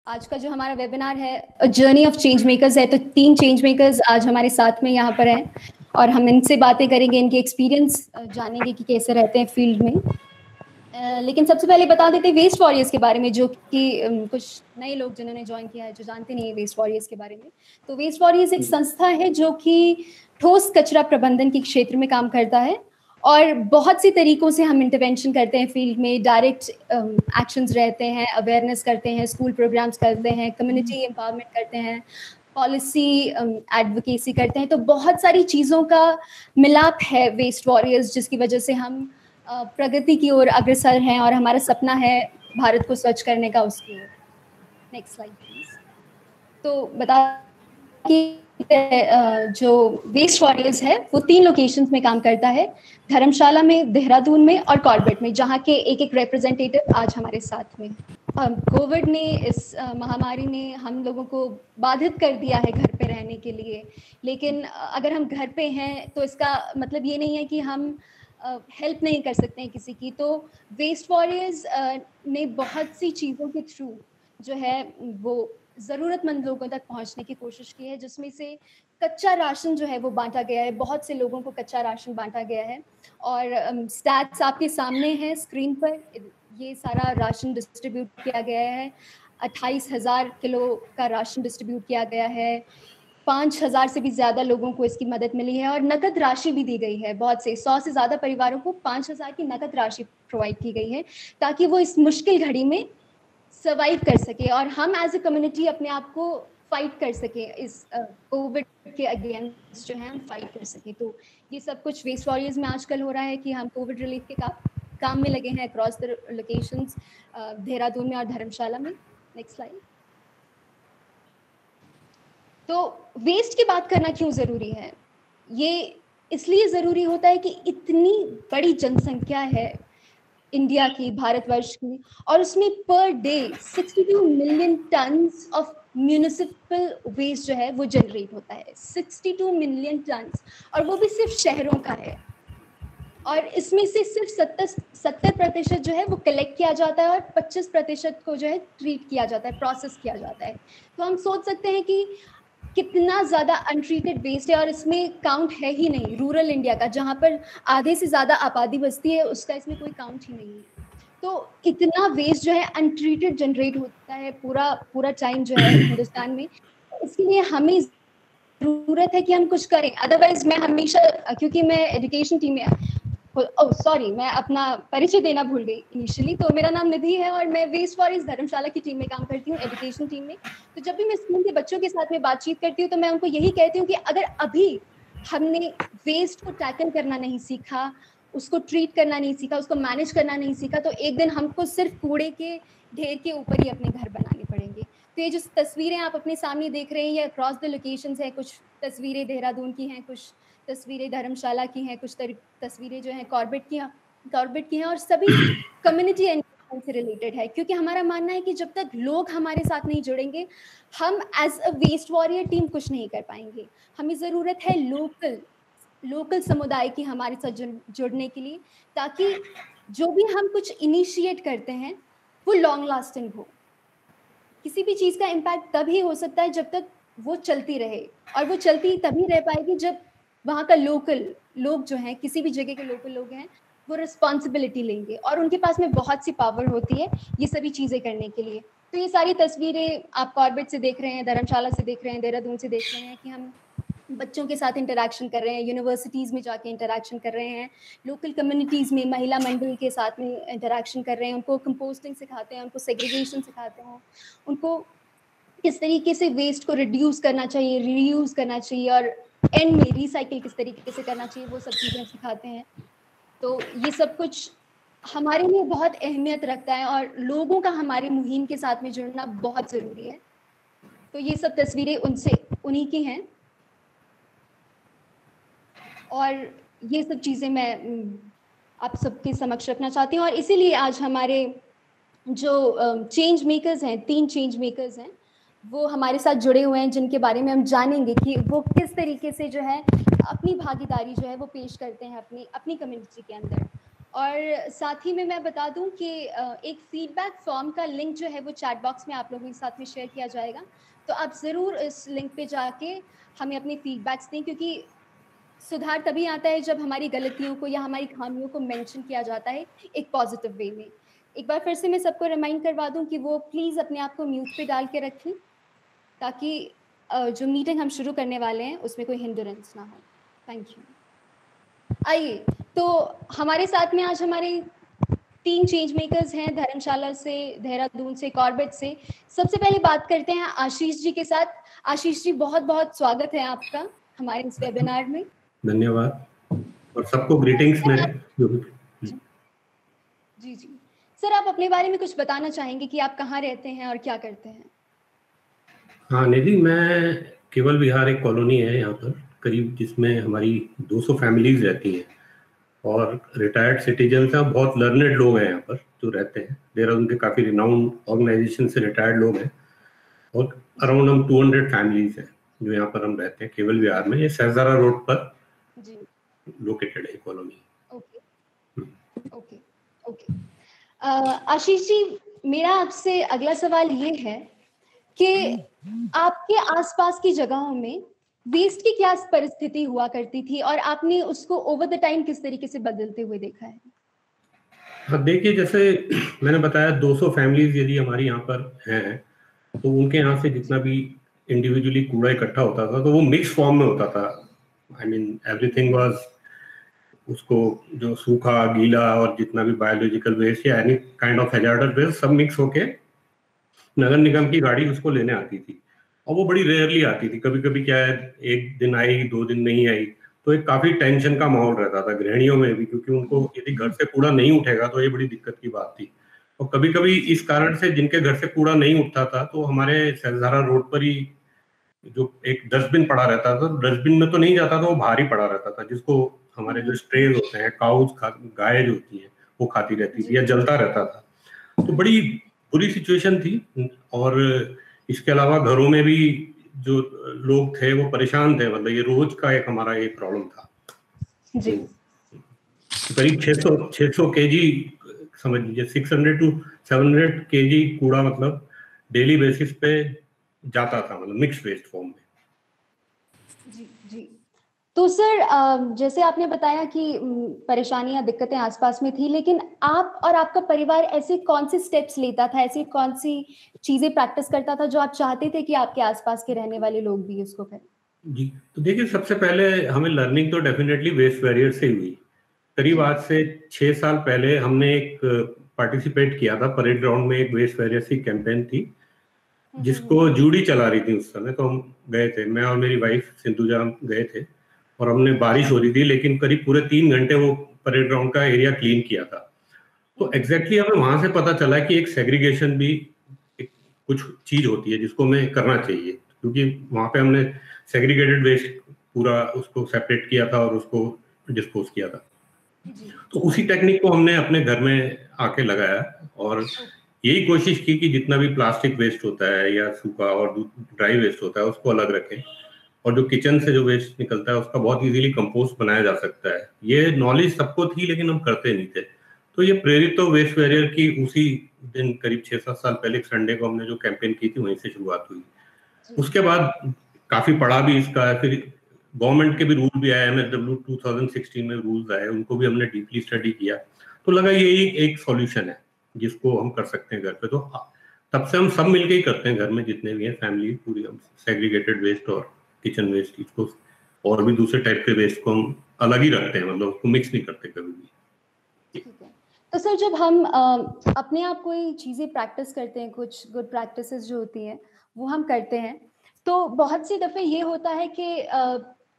आज का जो हमारा वेबिनार है जर्नी ऑफ चेंज मेकर्स है, तो 3 चेंज मेकर्स आज हमारे साथ में यहाँ पर हैं और हम इनसे बातें करेंगे, इनके एक्सपीरियंस जानेंगे कि कैसे रहते हैं फील्ड में। लेकिन सबसे पहले बता देते हैं वेस्ट वॉरियर्स के बारे में, जो कि कुछ नए लोग जिन्होंने ज्वाइन किया है जो जानते नहीं है वेस्ट वॉरियर्स के बारे में। तो वेस्ट वॉरियर्स एक संस्था है जो कि ठोस कचरा प्रबंधन के क्षेत्र में काम करता है और बहुत सी तरीकों से हम इंटरवेंशन करते हैं फील्ड में। डायरेक्ट एक्शंस रहते हैं, अवेयरनेस करते हैं, स्कूल प्रोग्राम्स करते हैं, कम्युनिटी एम्पावरमेंट करते हैं, पॉलिसी एडवोकेसी करते हैं। तो बहुत सारी चीज़ों का मिलाप है वेस्ट वॉरियर्स, जिसकी वजह से हम प्रगति की ओर अग्रसर हैं और हमारा सपना है भारत को स्वच्छ करने का उसकी ओर। Next slide please. तो बता कि जो वेस्ट वॉरियर्स है वो 3 लोकेशंस में काम करता है, धर्मशाला में, देहरादून में और कॉर्बेट में, जहाँ के एक रिप्रेजेंटेटिव आज हमारे साथ में। कोविड ने, इस महामारी ने हम लोगों को बाधित कर दिया है घर पे रहने के लिए, लेकिन अगर हम घर पे हैं तो इसका मतलब ये नहीं है कि हम हेल्प नहीं कर सकते हैं किसी की। तो वेस्ट वॉरियर्स ने बहुत सी चीज़ों के थ्रू जो है वो ज़रूरतमंद लोगों तक पहुंचने की कोशिश की है, जिसमें से कच्चा राशन जो है वो बांटा गया है, बहुत से लोगों को कच्चा राशन बांटा गया है। और स्टैट्स आपके सामने हैं स्क्रीन पर, ये सारा राशन डिस्ट्रीब्यूट किया गया है। 28,000 किलो का राशन डिस्ट्रीब्यूट किया गया है। 5,000 से भी ज़्यादा लोगों को इसकी मदद मिली है और नकद राशि भी दी गई है। बहुत से 100 से ज़्यादा परिवारों को 5,000 की नकद राशि प्रोवाइड की गई है ताकि वो इस मुश्किल घड़ी में सर्वाइव कर सके और हम एज ए कम्युनिटी अपने आप को फाइट कर सके, इस कोविड के अगेंस्ट जो है हम फाइट कर सके। तो ये सब कुछ वेस्ट वॉरियर्स में आजकल हो रहा है कि हम कोविड रिलीफ के काम में लगे हैं अक्रॉस द लोकेशंस, देहरादून में और धर्मशाला में। Next slide. तो वेस्ट की बात करना क्यों ज़रूरी है? ये इसलिए ज़रूरी होता है कि इतनी बड़ी जनसंख्या है इंडिया की, भारतवर्ष की, और उसमें per day 62 million tonnes of municipal waste जो है वो जनरेट होता है। 62 मिलियन टन्स, और वो भी सिर्फ शहरों का है। और इसमें से सिर्फ 70% जो है वो कलेक्ट किया जाता है और 25% को जो है ट्रीट किया जाता है, प्रोसेस किया जाता है। तो हम सोच सकते हैं कि कितना ज़्यादा अनट्रीटेड वेस्ट है, और इसमें काउंट है ही नहीं रूरल इंडिया का, जहाँ पर आधे से ज़्यादा आबादी बसती है, उसका इसमें कोई काउंट ही नहीं है। तो इतना वेस्ट जो है अनट्रीटेड जनरेट होता है पूरा टाइम जो है हिंदुस्तान में। इसके लिए हमें ज़रूरत है कि हम कुछ करें। अदरवाइज मैं हमेशा, क्योंकि मैं एजुकेशन टीम में, सॉरी, मैं अपना परिचय देना भूल गई इनिशियली। तो मेरा नाम निधि है और मैं वेस्ट वॉरियर्स धर्मशाला की टीम में काम करती हूँ, एजुकेशन टीम में। तो जब भी मैं स्कूल के बच्चों के साथ में बातचीत करती हूँ तो मैं उनको यही कहती हूँ कि अगर अभी हमने वेस्ट को टैकल करना नहीं सीखा, उसको ट्रीट करना नहीं सीखा, उसको मैनेज करना नहीं सीखा, तो एक दिन हमको सिर्फ कूड़े के ढेर के ऊपर ही अपने घर बनाने पड़ेंगे। तो ये जो तस्वीरें आप अपने सामने देख रहे हैं, ये अक्रॉस द लोकेशंस है। कुछ तस्वीरें देहरादून की हैं, कुछ तस्वीरें धर्मशाला की हैं, कुछ तस्वीरें जो हैं कॉर्बेट की हैं, और सभी कम्युनिटी एंगेजमेंट से रिलेटेड है। क्योंकि हमारा मानना है कि जब तक लोग हमारे साथ नहीं जुड़ेंगे, हम as a waste warrior team कुछ नहीं कर पाएंगे। हमें ज़रूरत है लोकल समुदाय की हमारे साथ जुड़ने के लिए, ताकि जो भी हम कुछ इनिशिएट करते हैं वो लॉन्ग लास्टिंग हो। किसी भी चीज़ का इम्पैक्ट तभी हो सकता है जब तक वो चलती रहे, और वो चलती तभी रह पाएगी जब वहाँ का लोकल लोग जो हैं, किसी भी जगह के लोकल लोग हैं, वो रिस्पॉन्सिबिलिटी लेंगे और उनके पास में बहुत सी पावर होती है ये सभी चीज़ें करने के लिए। तो ये सारी तस्वीरें आप कॉर्बेट से देख रहे हैं, धर्मशाला से देख रहे हैं, देहरादून से देख रहे हैं कि हम बच्चों के साथ इंटरेक्शन कर रहे हैं, यूनिवर्सिटीज़ में जाके इंटरेक्शन कर रहे हैं, लोकल कम्युनिटीज़ में महिला मंडल के साथ में इंटरेक्शन कर रहे हैं, उनको कंपोस्टिंग सिखाते हैं, उनको सेग्रीगेशन सिखाते हैं, उनको किस तरीके से वेस्ट को रिड्यूस करना चाहिए, रीयूज़ करना चाहिए, और एंड में रिसाइकिल किस तरीके से करना चाहिए, वो सब चीज़ें सिखाते हैं। तो ये सब कुछ हमारे लिए बहुत अहमियत रखता है और लोगों का हमारे मुहिम के साथ में जुड़ना बहुत ज़रूरी है। तो ये सब तस्वीरें उन्हीं की हैं, और ये सब चीज़ें मैं आप सबके समक्ष रखना चाहती हूँ। और इसीलिए आज हमारे जो चेंज मेकर्स हैं, 3 चेंज मेकर्स हैं, वो हमारे साथ जुड़े हुए हैं, जिनके बारे में हम जानेंगे कि वो किस तरीके से जो है अपनी भागीदारी जो है वो पेश करते हैं अपनी कम्युनिटी के अंदर। और साथ ही में मैं बता दूं कि एक फीडबैक फॉर्म का लिंक जो है वो चैट बॉक्स में आप लोगों के साथ में शेयर किया जाएगा, तो आप ज़रूर इस लिंक पे जाके हमें अपने फीडबैक्स दें, क्योंकि सुधार तभी आता है जब हमारी गलतियों को या हमारी खामियों को मेंशन किया जाता है एक पॉजिटिव वे में। एक बार फिर से मैं सबको रिमाइंड करवा दूं कि वो प्लीज़ अपने आप को म्यूट पे डाल के रखें, ताकि जो मीटिंग हम शुरू करने वाले हैं उसमें कोई हिंड्रेंस ना हो। Thank you. आइए, तो हमारे साथ में आज हमारे 3 चेंज मेकर्स हैं, धर्मशाला से, देहरादून से, कॉर्बेट से। सबसे पहले बात करते हैं आशीष जी के साथ। आशीष जी, बहुत बहुत स्वागत है आपका हमारे इस वेबिनार में। धन्यवाद और सबको ग्रीटिंग्स में। जी जी सर, आप अपने बारे में कुछ बताना चाहेंगे कि आप कहाँ रहते हैं और क्या करते हैं? हाँ निधि, मैं केवल विहार एक कॉलोनी है यहाँ पर करीब, जिसमें हमारी 200 फैमिलीज रहती हैं और रिटायर्ड सिटीजन्स हैं। बहुत लर्नेड लोग हैं यहाँ पर जो रहते हैं। देहरादून के काफ़ी रिनाउंड ऑर्गेनाइजेशन से रिटायर्ड लोग हैं और अराउंड हम 200 फैमिलीज हैं जो यहाँ पर हम रहते हैं केवल विहार में। ये सहजारा रोड पर लोकेटेड है colony. Okay okay okay. Ashish ji, मेरा आपसे अगला सवाल ये है कि आपके आसपास की जगहों में वेस्ट की क्या परिस्थिति हुआ करती थी और आपने उसको ओवर द टाइम किस तरीके से बदलते हुए देखा है? हाँ देखिए, जैसे मैंने बताया 200 फैमिलीज यदि हमारी यहाँ पर हैं, तो उनके यहाँ से जितना भी इंडिविजुअली कूड़ा इकट्ठा होता था तो वो मिक्स फॉर्म में होता था। आई मीन एवरीथिंग वाज, उसको जो सूखा, गीला और जितना भी बायोलॉजिकल वेस्ट या any kind of hazardous waste सब मिक्स होके नगर निगम की गाड़ी उसको लेने आती थी। और वो बड़ी रेयरली आती थी। कभी कभी क्या है, एक दिन आई, 2 दिन नहीं आई, तो एक काफी टेंशन का माहौल रहता था गृहिणियों में भी, क्योंकि उनको यदि घर से कूड़ा नहीं उठेगा तो ये बड़ी दिक्कत की बात थी। और कभी कभी इस कारण से जिनके घर से कूड़ा नहीं उठता था तो हमारे सहजारा रोड पर ही जो एक डस्टबिन पड़ा रहता था, तो डस्टबिन में तो नहीं जाता था, वो बाहर ही पड़ा रहता था, जिसको हमारे जो स्ट्रेज होते हैं, काउज गाय जो होती है वो खाती रहती थी या जलता रहता था। तो बड़ी बुरी सिचुएशन थी। और इसके अलावा घरों में भी जो लोग थे वो परेशान थे। मतलब ये रोज का एक हमारा एक प्रॉब्लम था जी। तो करीब 600 केजी, समझ लीजिए 600 to 700 केजी कूड़ा मतलब डेली बेसिस पे जाता था, मतलब मिक्स वेस्ट फॉर्म में। जी जी। तो सर, जैसे आपने बताया कि परेशानियां, दिक्कतें आसपास में थी, लेकिन आप और आपका परिवार ऐसे कौन से स्टेप्स लेता था, ऐसी कौन सी चीजें प्रैक्टिस करता था जो आप चाहते थे कि आपके आसपास के रहने वाले लोग भी उसको करें? जी, तो देखिए, सबसे पहले हमें लर्निंग तो डेफिनेटली वेस्ट बैरियर से हुई। करीब आज से 6 साल पहले हमने एक पार्टिसिपेट किया था परेड ग्राउंड में। एक वेस्ट बैरियर की कैंपेन थी जिसको जूडी चला रही थी उस समय। तो हम गए थे, मैं और मेरी वाइफ सिंधुजा गए थे, और हमने, बारिश हो रही थी लेकिन करीब पूरे 3 घंटे वो परेड ग्राउंड का एरिया क्लीन किया था। तो एग्जैक्टली हमें वहां से पता चला कि एक सेग्रीगेशन भी एक कुछ चीज होती है जिसको हमें करना चाहिए, क्योंकि वहां पे हमने सेग्रीगेटेड वेस्ट पूरा उसको सेपरेट किया था और उसको डिस्पोज किया था। तो उसी टेक्निक को हमने अपने घर में आके लगाया और यही कोशिश की कि जितना भी प्लास्टिक वेस्ट होता है या सूखा और ड्राई वेस्ट होता है उसको अलग रखें, और जो किचन से जो वेस्ट निकलता है उसका बहुत इजीली कंपोस्ट बनाया जा सकता है। ये नॉलेज सबको थी लेकिन हम करते नहीं थे। तो ये प्रेरित तो वेस्ट बैरियर की उसी दिन करीब 6-7 साल पहले एक संडे को हमने जो कैंपेन की थी वहीं से शुरुआत हुई। उसके बाद काफी पढ़ा भी इसका है, फिर गवर्नमेंट के भी रूल भी आए, MSW 2016 में रूल्स आए, उनको भी हमने डीपली स्टडी किया। तो लगा यही एक सॉल्यूशन है जिसको हम कर सकते हैं घर पे। तो तब से हम सब मिलके ही करते हैं घर में, जितने भी हैं फैमिली पूरी, हम सेग्रीगेटेड वेस्ट और किचन वेस्ट इसको और भी दूसरे टाइप के वेस्ट को हम अलग ही रखते हैं, मतलब उसको मिक्स नहीं करते कभी भी। ठीक है। तो सर, जब हम अपने आप कोई चीजें प्रैक्टिस करते हैं, कुछ गुड प्रैक्टिसेस जो होती हैं वो हम करते हैं, तो बहुत सी दफे ये होता है कि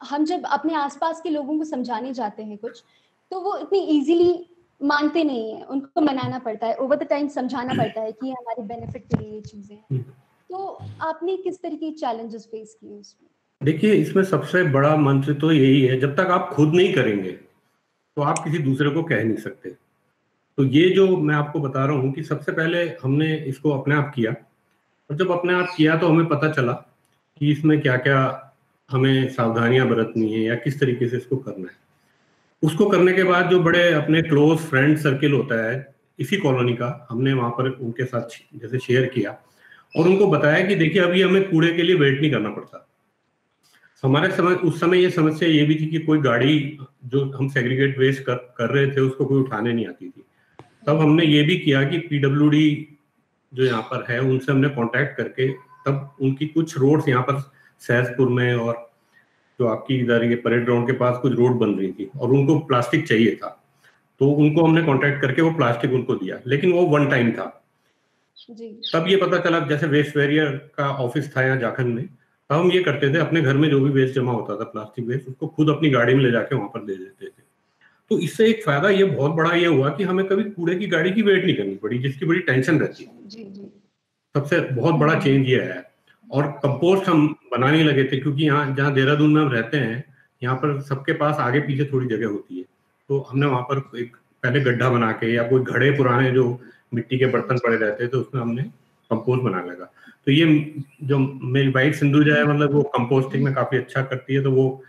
हम जब अपने आसपास के लोगों को समझाने जाते हैं कुछ, तो वो इतनी इजीली मानते नहीं है, उनको मनाना पड़ता है, ओवर द टाइम समझाना पड़ता है कि हमारे बेनिफिट के लिए ये चीजें हैं। तो आपने किस तरह की चैलेंजेस फेस किए उसमें? देखिए, इसमें सबसे बड़ा मंत्र तो यही है, जब तक आप खुद नहीं करेंगे तो आप किसी दूसरे को कह नहीं सकते। तो ये जो मैं आपको बता रहा हूँ कि सबसे पहले हमने इसको अपने आप किया, और जब अपने आप किया तो हमें पता चला कि इसमें क्या क्या हमें सावधानियां बरतनी है या किस तरीके से इसको करना है। उसको करने के बाद जो बड़े अपने क्लोज फ्रेंड सर्किल होता है इसी कॉलोनी का, हमने वहां पर उनके साथ जैसे शेयर किया और उनको बताया कि देखिए अभी हमें कूड़े के लिए वेट नहीं करना पड़ता। हमारे समय उस समय ये समस्या ये भी थी कि कोई गाड़ी जो हम सेग्रीगेट वेस्ट कर रहे थे उसको कोई उठाने नहीं आती थी। तब हमने ये भी किया कि पीडब्ल्यूडी जो यहाँ पर है उनसे हमने कांटेक्ट करके तब उनकी कुछ रोड्स यहाँ पर सहसपुर में और जो आपकी इधर ये परेड ग्राउंड के पास कुछ रोड बन रही थी और उनको प्लास्टिक चाहिए था, तो उनको हमने कांटेक्ट करके वो प्लास्टिक उनको दिया, लेकिन वो वन टाइम था। जी। तब ये पता चला, जैसे वेस्ट वेरियर का ऑफिस था यहाँ झारखंड में, तब हम ये करते थे अपने घर में जो भी वेस्ट जमा होता था प्लास्टिक वेस्ट उसको खुद अपनी गाड़ी में ले जाके वहां पर दे देते थे। तो इससे एक फायदा ये बहुत बड़ा ये हुआ कि हमें कभी कूड़े की गाड़ी की वेट नहीं करनी पड़ी, जिसकी बड़ी टेंशन रहती है। जी जी। सबसे बहुत बड़ा चेंज ये है। और कंपोस्ट हम बनाने लगे थे, क्योंकि यहाँ जहाँ देहरादून में हम रहते हैं यहाँ पर सबके पास आगे पीछे थोड़ी जगह होती है, तो हमने वहां पर एक पहले गड्ढा बना के या कोई घड़े पुराने जो मिट्टी के बर्तन पड़े रहते थे तो उसमें हमने कंपोस्ट बनाने लगा। तो ये जो मेरी वाइफ सिंधुजा है, मतलब वो कंपोस्टिंग में काफी अच्छा करती है, तो वो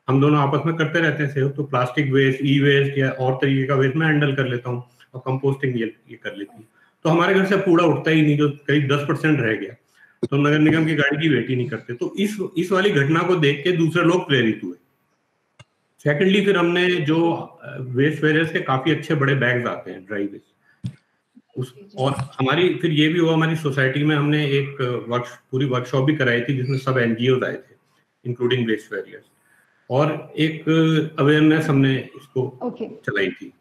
हम दोनों आपस में करते रहते हैं। तो प्लास्टिक वेस्ट, ई वेस्ट या और तरीके का वेस्ट मैं हैंडल कर लेता हूँ और कंपोस्टिंग ये कर लेती है। तो हमारे घर से कूड़ा उठता ही नहीं, जो करीब 10% रह गया तो नगर निगम की गाड़ी की वेट ही नहीं करते। तो इस वाली घटना को देख के दूसरे लोग प्रेरित हुए। सेकेंडली फिर हमने जो वेस्ट वेरियर्स के काफी अच्छे बड़े बैग्स आते हैं, ड्राई वेस्ट, और हमारी फिर ये भी हुआ, हमारी सोसाइटी में हमने एक पूरी वर्कशॉप भी कराई थी जिसमें सब एनजीओ आए थे इंक्लूडिंग वेस्ट वेरियर्स, और एक अवेयरनेस हमने इसको चलाई थी।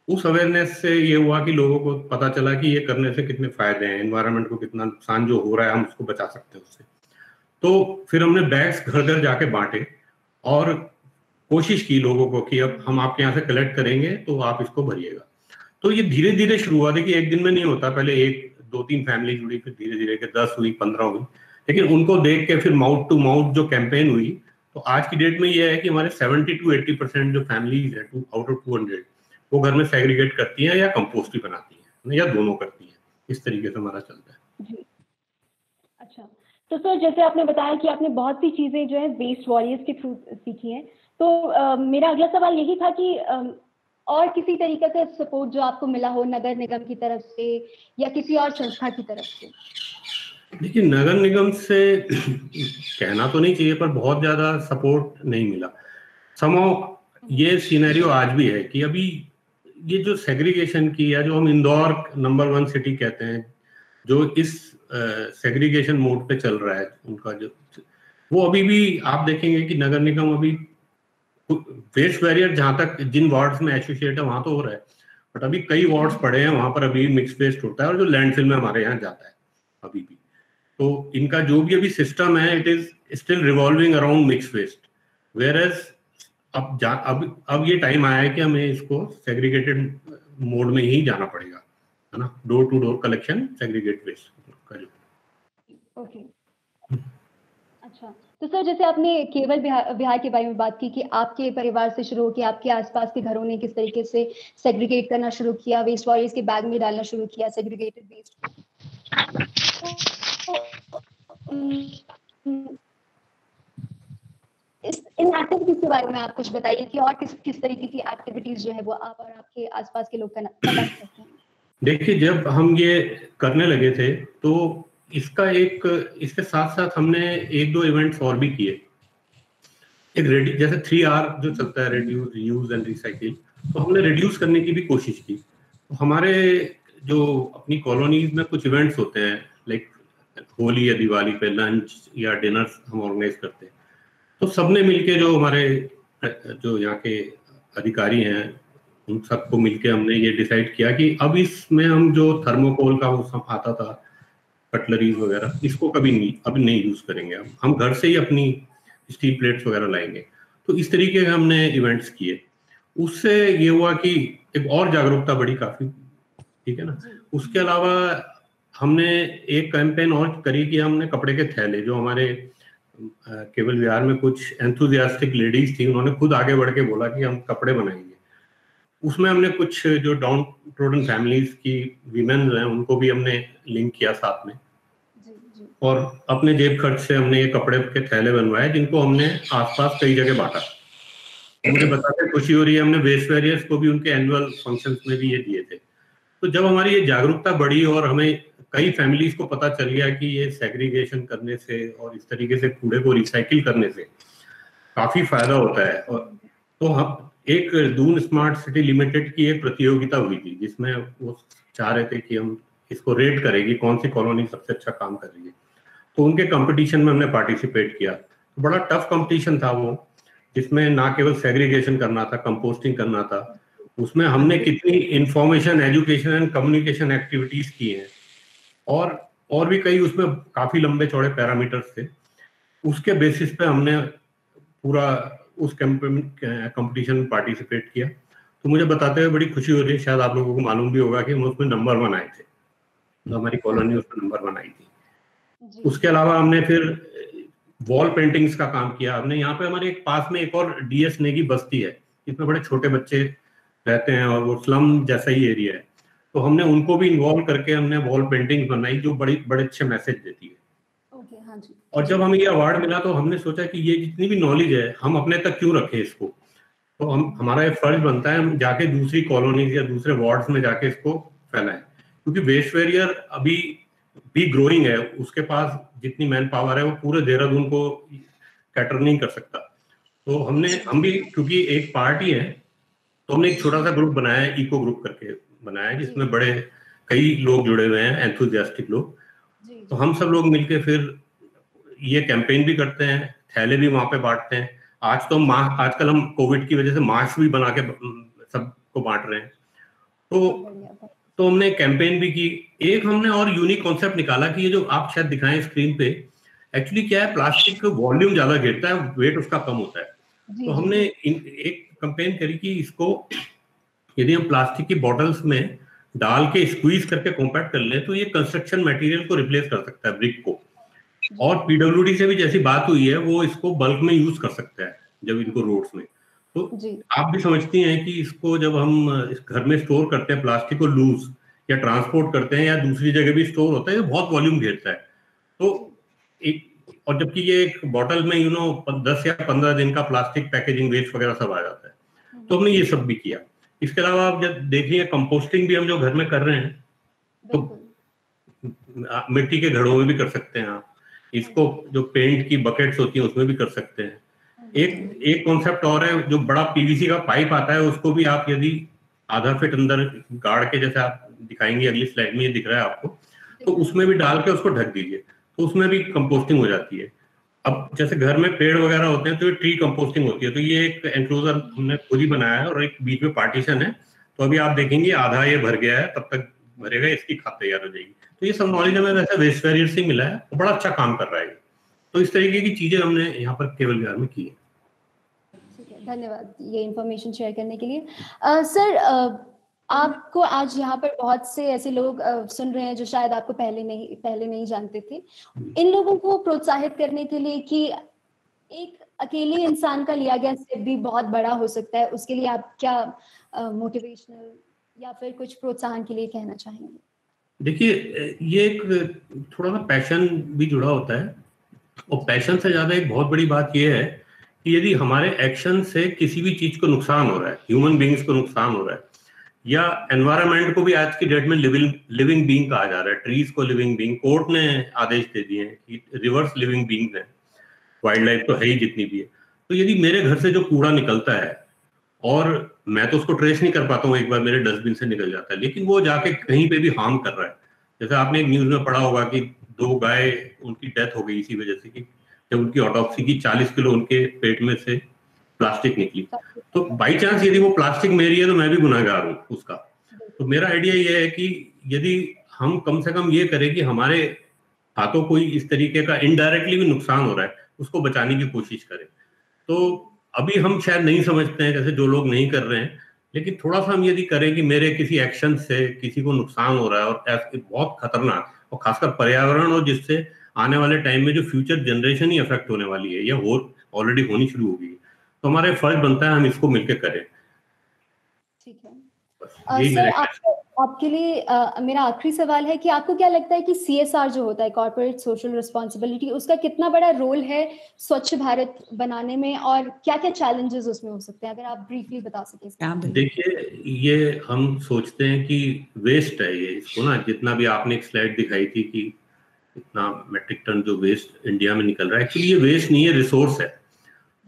उस अवेयरनेस से ये हुआ कि लोगों को पता चला कि ये करने से कितने फायदे हैं, एनवायरनमेंट को कितना नुकसान जो हो रहा है हम उसको बचा सकते हैं उससे। तो फिर हमने बैग्स घर घर जाके बांटे और कोशिश की लोगों को कि अब हम आपके यहाँ से कलेक्ट करेंगे तो आप इसको भरिएगा। तो ये धीरे धीरे शुरू हुआ। देखिए एक दिन में नहीं होता, पहले 1-2-3 फैमिली जुड़ी, फिर धीरे धीरे के 10 हुई, 15 हुई, लेकिन उनको देख के फिर माउथ टू माउथ जो कैंपेन हुई, तो आज की डेट में ये है कि हमारे 70-80% जो फैमिलीज है आउट ऑफ 200 वो घर में सेग्रीगेट करती हैं या कंपोस्ट भी बनाती हैं या दोनों करती हैं। इस तरीके से हमारा चलता है जी। अच्छा, तो सर जैसे आपने बताया कि आपने बहुत सी चीजें जो है वेस्ट वॉरियर्स के थ्रू सीखी हैं, तो मेरा अगला सवाल यही था कि और किसी तरीके का सपोर्ट जो आपको मिला हो नगर निगम की तरफ से या किसी और संस्था की तरफ से? देखिए नगर निगम से कहना तो नहीं चाहिए पर बहुत ज्यादा सपोर्ट नहीं मिला। समहाउ ये सिनेरियो आज भी है कि अभी ये जो सेग्रीगेशन की, या जो हम इंदौर नंबर 1 सिटी कहते हैं, जो इस सेग्रीगेशन मोड पे चल रहा है उनका, जो वो अभी भी आप देखेंगे कि नगर निगम अभी वेस्ट बैरियर जहां तक जिन वार्ड्स में एसोसिएट है वहां तो हो रहा है, बट अभी कई वार्ड्स पड़े हैं वहां पर अभी मिक्स वेस्ट होता है और जो लैंडफिल में हमारे यहाँ जाता है अभी भी। तो इनका जो भी अभी सिस्टम है it is still revolving around mix waste, where as अब ये टाइम आया है कि हमें इसको सेग्रीगेटेड मोड में ही जाना पड़ेगा, है ना, door to door collection segregate waste का जो। ओके, अच्छा। तो सर जैसे आपने केवल विहार के बारे में बात की कि आपके परिवार से शुरू होकर आपके आसपास के घरों ने किस तरीके से सेग्रीगेट करना शुरू किया, वेस्ट वॉरियर्स के बैग में डालना शुरू किया सेग्रीगेटेड वेस्ट। इन एक्टिविटीज के बारे में आप कुछ बताइए कि और किस तरीके की एक्टिविटीज जो है वो आप और आपके आसपास के लोग करते हैं? देखिए जब हम ये करने लगे थे तो इसके साथ साथ हमने 1-2 इवेंट्स और भी किए। एक जैसे 3R जो चलता है, रिड्यूस, रीयूज एंड रिसाइकिल, तो हमने रिड्यूस करने की भी कोशिश की। तो हमारे जो अपनी कॉलोनीज में कुछ इवेंट्स होते हैं, लाइक होली या दिवाली पे लंच या डिनर हम ऑर्गेनाइज करते हैं, तो सबने मिलके जो हमारे जो यहाँ के अधिकारी हैं उन सबको मिलके हमने ये डिसाइड किया कि अब इसमें हम जो थर्मोकोल का वो सब आता था, कटलरीज वगैरह, इसको कभी नहीं यूज करेंगे। हम घर से ही अपनी स्टील प्लेट्स वगैरह लाएंगे। तो इस तरीके के हमने इवेंट्स किए। उससे ये हुआ कि एक और जागरूकता बढ़ी काफी, ठीक है ना। उसके अलावा हमने एक कैंपेन और करी कि हमने कपड़े के थैले, जो हमारे केवल विहार में कुछ एंथुजियास्टिक लेडीज थी, उन्होंने खुद आगे बढ़ के बोला कि हम कपड़े बनाएंगे। उसमें हमने कुछ जो डाउन ट्रोडन फैमिलीज की वीमेन हैं उनको भी हमने लिंक किया साथ में, और अपने जेब खर्च से हमने ये कपड़े के थैले बनवाए जिनको हमने आसपास कई जगह बांटा। मुझे बताते खुशी हो रही है, हमने वेस्ट वैरियर्स को भी उनके एनुअल फंक्शंस में भी ये दिए थे। तो जब हमारी ये जागरूकता बढ़ी और हमें कई फैमिलीज को पता चल गया कि ये सेग्रीगेशन करने से और इस तरीके से कूड़े को रिसाइकिल करने से काफी फायदा होता है, और तो हम एक दून स्मार्ट सिटी लिमिटेड की एक प्रतियोगिता हुई थी जिसमें वो चाह रहे थे कि हम इसको रेट करें कौन सी कॉलोनी सबसे अच्छा काम कर रही है। तो उनके कंपटीशन में हमने पार्टिसिपेट किया। तो बड़ा टफ कंपटीशन था वो, जिसमें ना केवल सेग्रीगेशन करना था, कंपोस्टिंग करना था, उसमें हमने कितनी information, education and communication activities की हैं, और भी कई उसमें काफी लंबे चौड़े पैरामीटर्स थे। उसके बेसिस पे हमने पूरा उस कंपटीशन में पार्टिसिपेट किया। तो मुझे बताते हुए बड़ी खुशी हो रही है, शायद आप लोगों को मालूम भी होगा कि हम उसमें नंबर 1 आए थे, तो हमारी कॉलोनी उसमें नंबर 1 आई थी। उसके अलावा हमने फिर वॉल पेंटिंग्स का काम किया। हमने यहाँ पे हमारे एक पास में एक और डीएस नेगी बस्ती है, इसमें बड़े छोटे बच्चे रहते हैं और वो स्लम जैसा ही एरिया है, तो हमने उनको भी इन्वॉल्व करके हमने वॉल पेंटिंग बनाई जो बड़े अच्छे मैसेज देती है। हाँ जी। और जब हमें ये अवार्ड मिला तो हमने सोचा कि ये जितनी भी नॉलेज है हम अपने तक क्यों रखें इसको, तो हमारा ये फर्ज बनता है हम जाके दूसरी कॉलोनीज या दूसरे वार्ड्स में जाके इसको फैलाएं, क्योंकि वेस्ट वेरियर अभी भी ग्रोइंग है, उसके पास जितनी मैन पावर है वो पूरे देहरादून को कैटर नहीं कर सकता। तो हम भी क्योंकि एक पार्टी है, तो हमने एक छोटा सा ग्रुप बनाया है, इको ग्रुप करके बनाया है, जिसमें बड़े कई लोग जुड़े हुए हैं, एंथुसियास्टिक लोग। तो हम सब लोग मिलके फिर ये कैंपेन भी करते हैं, थैले भी वहां पे बांटते हैं। आजकल हम कोविड की वजह से मास्क भी बना के सबको बांट रहे हैं। तो हमने कैंपेन भी की। एक हमने और यूनिक कॉन्सेप्ट निकाला कि ये जो आप शायद दिखाएं स्क्रीन पे, एक्चुअली क्या है, प्लास्टिक का वॉल्यूम ज्यादा गिरता है, वेट उसका कम होता है। तो हमने एक कैंपेन करी कि इसको यदि हम प्लास्टिक की बॉटल्स में डाल के स्क्वीज करके कॉम्पैक्ट कर लें तो ये कंस्ट्रक्शन मटेरियल को रिप्लेस कर सकता है, ब्रिक को। और पीडब्ल्यूडी से भी जैसी बात हुई है, वो इसको बल्क में यूज कर सकता है जब इनको रोड्स में। तो आप भी समझती हैं कि इसको जब हम इस घर में स्टोर करते हैं प्लास्टिक को लूज, या ट्रांसपोर्ट करते हैं या दूसरी जगह भी स्टोर होता है, ये बहुत वॉल्यूम घेरता है। तो एक, और जबकि ये एक बॉटल में 10 या 15 दिन का प्लास्टिक पैकेजिंग वेस्ट वगैरह सब आ जाता है। तो हमने ये सब भी किया। इसके अलावा आप जब देखिए कंपोस्टिंग भी हम जो घर में कर रहे हैं, तो मिट्टी के घड़ों में भी कर सकते हैं आप इसको, जो पेंट की बकेट्स होती हैं उसमें भी कर सकते हैं। एक कॉन्सेप्ट और है, जो बड़ा पीवीसी का पाइप आता है उसको भी आप यदि आधा फीट अंदर गाड़ के, जैसे आप दिखाएंगे अगली स्लाइड में, ये दिख रहा है आपको, तो उसमें भी डाल के उसको ढक दीजिए, तो उसमें भी कंपोस्टिंग हो जाती है। अब जैसे घर में पेड़ वगैरह होते हैं तो ये ट्री कंपोस्टिंग होती है। तो ये एक एंक्लोजर हमने खुद ही बनाया है और एक बीच में पार्टीशन है, तो अभी आप देखेंगे आधा ये भर गया है, तब तक भरेगा, इसकी खाद तैयार हो जाएगी। तो ये सब नॉलेज हमें वैसे वेस्ट वेरियर से मिला है, बड़ा अच्छा काम कर रहा है। तो इस तरीके की चीजें हमने यहाँ पर केवल विहार में की है। धन्यवाद ये इन्फॉर्मेशन शेयर करने के लिए। सर, आपको आज यहाँ पर बहुत से ऐसे लोग सुन रहे हैं जो शायद आपको पहले नहीं जानते थे। इन लोगों को प्रोत्साहित करने के लिए कि एक अकेले इंसान का लिया गया स्टेप भी बहुत बड़ा हो सकता है, उसके लिए आप क्या मोटिवेशनल या फिर कुछ प्रोत्साहन के लिए कहना चाहेंगे? देखिए, ये एक थोड़ा सा पैशन भी जुड़ा होता है, और पैशन से ज्यादा एक बहुत बड़ी बात यह है कि यदि हमारे एक्शन से किसी भी चीज को नुकसान हो रहा है, ह्यूमन बींग्स को नुकसान हो रहा है, या एनवायरनमेंट को भी आज की डेट में लिविंग बींग कहा जा रहा है, ट्रीज को लिविंग बींग, कोर्ट ने आदेश दे दिए हैं कि रिवर्स लिविंग बींग्स हैं, वाइल्ड लाइफ तो है ही जितनी भी है। तो यदि मेरे घर से जो कूड़ा निकलता है, और मैं तो उसको ट्रेस नहीं कर पाता हूँ, एक बार मेरे डस्टबिन से निकल जाता है, लेकिन वो जाके कहीं पे भी हार्म कर रहा है। जैसे आपने एक न्यूज में पढ़ा होगा कि 2 गाय उनकी डेथ हो गई इसी वजह से कि जब उनकी ऑटोप्सी की 40 किलो उनके पेट में से प्लास्टिक निकली। तो बाई चांस यदि वो प्लास्टिक मेरी है तो मैं भी गुनाहगार हूँ उसका। तो मेरा आइडिया ये है कि यदि हम कम से कम ये करें कि हमारे हाथों कोई इस तरीके का इनडायरेक्टली भी नुकसान हो रहा है, उसको बचाने की कोशिश करें। तो अभी हम शायद नहीं समझते हैं, जैसे जो लोग नहीं कर रहे हैं, लेकिन थोड़ा सा हम यदि करें कि मेरे किसी एक्शन से किसी को नुकसान हो रहा है, और ऐसे बहुत खतरनाक, और खासकर पर्यावरण, और जिससे आने वाले टाइम में जो फ्यूचर जनरेशन ही अफेक्ट होने वाली है, या हो ऑलरेडी होनी शुरू हो गई है, तो हमारा फर्ज बनता है हम इसको मिलकर करें। ठीक है। यही सर मेरा आपके लिए मेरा आखिरी सवाल है कि आपको क्या लगता है कि CSR जो होता है, कॉर्पोरेट सोशल रिस्पॉन्सिबिलिटी, उसका कितना बड़ा रोल है स्वच्छ भारत बनाने में, और क्या क्या चैलेंजेस उसमें हो सकते हैं, अगर आप ब्रीफली बता सकें। देखिए, ये हम सोचते हैं कि वेस्ट है ये, इसको ना जितना भी आपने एक स्लाइड दिखाई थी कि इतना मेट्रिक टन जो वेस्ट इंडिया में निकल रहा है, एक्चुअली ये वेस्ट नहीं है, रिसोर्स है।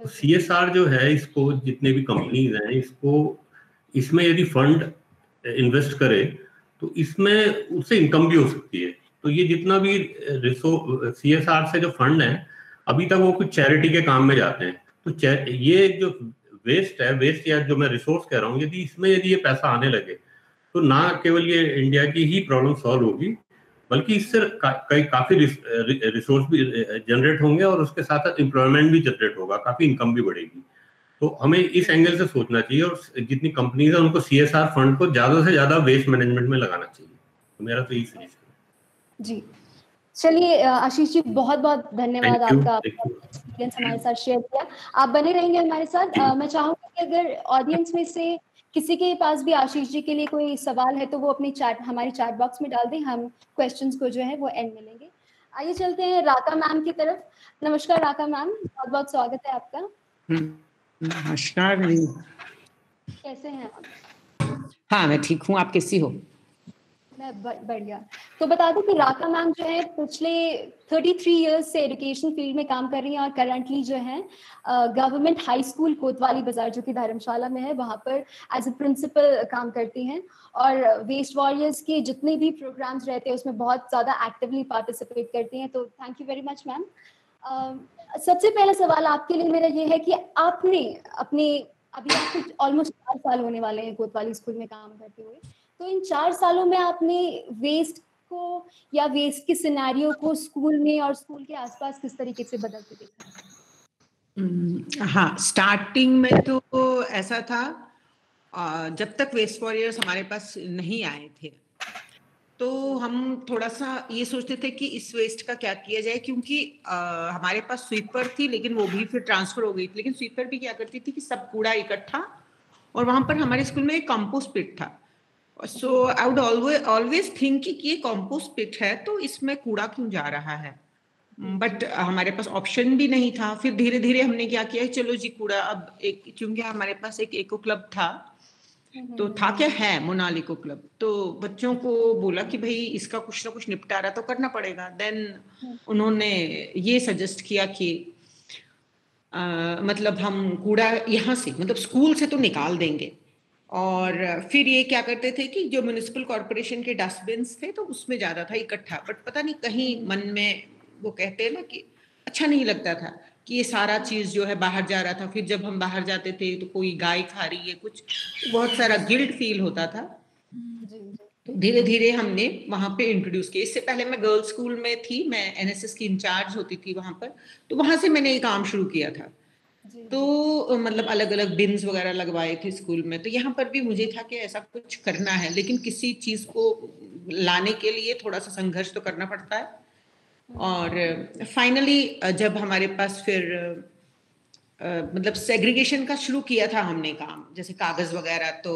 तो CSR जो है, इसको जितने भी कंपनीज हैं, इसको इसमें यदि फंड इन्वेस्ट करे तो इसमें उससे इनकम भी हो सकती है। तो ये जितना भी CSR से जो फंड है, अभी तक वो कुछ चैरिटी के काम में जाते हैं। तो ये जो वेस्ट है, वेस्ट या जो मैं रिसोर्स कह रहा हूँ, यदि ये पैसा आने लगे तो ना केवल ये इंडिया की ही प्रॉब्लम सॉल्व होगी, बल्कि इससे काफी रिसोर्स भी जनरेट होंगे और उसके साथ साथ एम्प्लॉयमेंट भी जनरेट होगा, काफी इनकम भी बढ़ेगी। तो हमें इस एंगल से सोचना चाहिए और जितनी कंपनीज है उनको CSR फंड को ज्यादा से ज्यादा वेस्ट मैनेजमेंट में लगाना चाहिए। तो मेरा तो यही सजेशन है। जी, चलिए आशीष जी, बहुत बहुत धन्यवाद आपका एक्सपीरियंस हमारे साथ शेयर किया। आप बने रहेंगे हमारे साथ। मैं चाहूंगी कि अगर ऑडियंस में से किसी के पास भी आशीष जी के लिए कोई सवाल है तो वो अपनी हमारी चैट बॉक्स में डाल दें, हम क्वेश्चंस को जो है वो एंड में लेंगे। आइए चलते हैं राका मैम की तरफ। नमस्कार राका मैम, बहुत बहुत स्वागत है आपका। नमस्कार। कैसे हैं आप? हाँ, मैं ठीक हूँ, आप कैसी हो? मैं बढ़िया। तो बता दूं कि राका मैम जो है पिछले 33 इयर्स से एजुकेशन फील्ड में काम कर रही हैं और करंटली जो है गवर्नमेंट हाई स्कूल कोतवाली बाजार जो कि धर्मशाला में है, वहाँ पर एज ए प्रिंसिपल काम करती हैं और वेस्ट वॉरियर्स के जितने भी प्रोग्राम्स रहते हैं उसमें बहुत ज़्यादा एक्टिवली पार्टिसिपेट करती हैं। तो thank you very much ma'am. सबसे पहला सवाल आपके लिए मेरा ये है कि आपने अपने अभी आपको ऑलमोस्ट 4 साल होने वाले हैं कोतवाली स्कूल में काम करते हुए, तो इन 4 सालों में आपने वेस्ट को या वेस्ट के सिनेरियो को स्कूल में और स्कूल के आसपास किस तरीके से बदलते देखा? हाँ, स्टार्टिंग में तो ऐसा था, जब तक वेस्ट वॉरियर्स हमारे पास नहीं आए थे तो हम थोड़ा सा ये सोचते थे कि इस वेस्ट का क्या किया जाए, क्योंकि हमारे पास स्वीपर थी लेकिन वो भी फिर ट्रांसफर हो गई थी। लेकिन स्वीपर भी क्या करती थी कि सब कूड़ा इकट्ठा, और वहां पर हमारे स्कूल में एक कंपोस्ट पिट था। सो आई वुड ऑलवेज थिंक कि ये कंपोस्ट पिट है तो इसमें कूड़ा क्यों जा रहा है, बट हमारे पास ऑप्शन भी नहीं था। फिर धीरे धीरे हमने क्या किया, चलो जी कूड़ा अब एक, क्योंकि हमारे पास एक एको क्लब था, तो था क्या है मोनाली को क्लब, तो बच्चों को बोला कि भाई इसका कुछ ना कुछ निपटारा तो करना पड़ेगा। देन उन्होंने ये सजेस्ट किया कि मतलब हम कूड़ा यहाँ से, मतलब स्कूल से तो निकाल देंगे, और फिर ये क्या करते थे कि जो म्युनिसिपल कॉर्पोरेशन के डस्टबिन थे तो उसमें ज्यादा था इकट्ठा, बट पता नहीं कहीं मन में वो कहते हैं ना कि अच्छा नहीं लगता था कि ये सारा चीज जो है बाहर जा रहा था। फिर जब हम बाहर जाते थे तो कोई गाय खा रही है कुछ, बहुत सारा गिल्ट फील होता था। तो धीरे धीरे हमने वहां पे इंट्रोड्यूस किया। इससे पहले मैं गर्ल्स स्कूल में थी, मैं NSS की इंचार्ज होती थी वहां पर, तो वहां से मैंने ये काम शुरू किया था। तो मतलब अलग अलग बिन्स वगैरह लगवाए थे स्कूल में। तो यहाँ पर भी मुझे था कि ऐसा कुछ करना है, लेकिन किसी चीज को लाने के लिए थोड़ा सा संघर्ष तो करना पड़ता है। और फाइनली जब हमारे पास फिर मतलब सेग्रीगेशन का शुरू किया था हमने काम, जैसे कागज वगैरह तो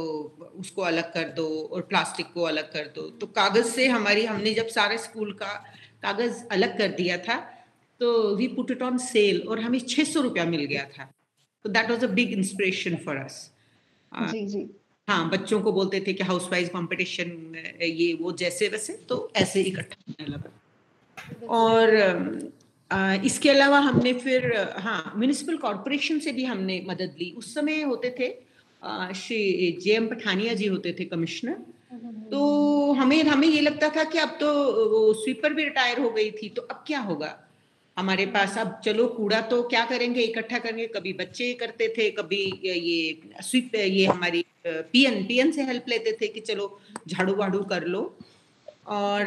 उसको अलग कर दो और प्लास्टिक को अलग कर दो, तो कागज से हमने जब सारे स्कूल का कागज अलग कर दिया था तो we put it on sale और हमें 600 रुपया मिल गया था। तो that was a big inspiration for us. जी जी। हाँ, बच्चों को बोलते थे कि हाउस वाइज कॉम्पिटिशन ये वो जैसे वैसे, तो ऐसे इकट्ठा होने लगा। और इसके अलावा हमने फिर हाँ म्युनिसिपल कॉर्पोरेशन से भी हमने मदद ली। उस समय होते थे श्री JM पठानिया जी होते थे कमिश्नर, तो हमें ये लगता था कि अब तो वो स्वीपर भी रिटायर हो गई थी, तो अब क्या होगा हमारे पास, अब चलो कूड़ा तो क्या करेंगे, इकट्ठा करेंगे। कभी बच्चे करते थे, कभी ये स्वीप, ये हमारी पीएन से हेल्प लेते थे कि चलो झाड़ू वाड़ू कर लो। और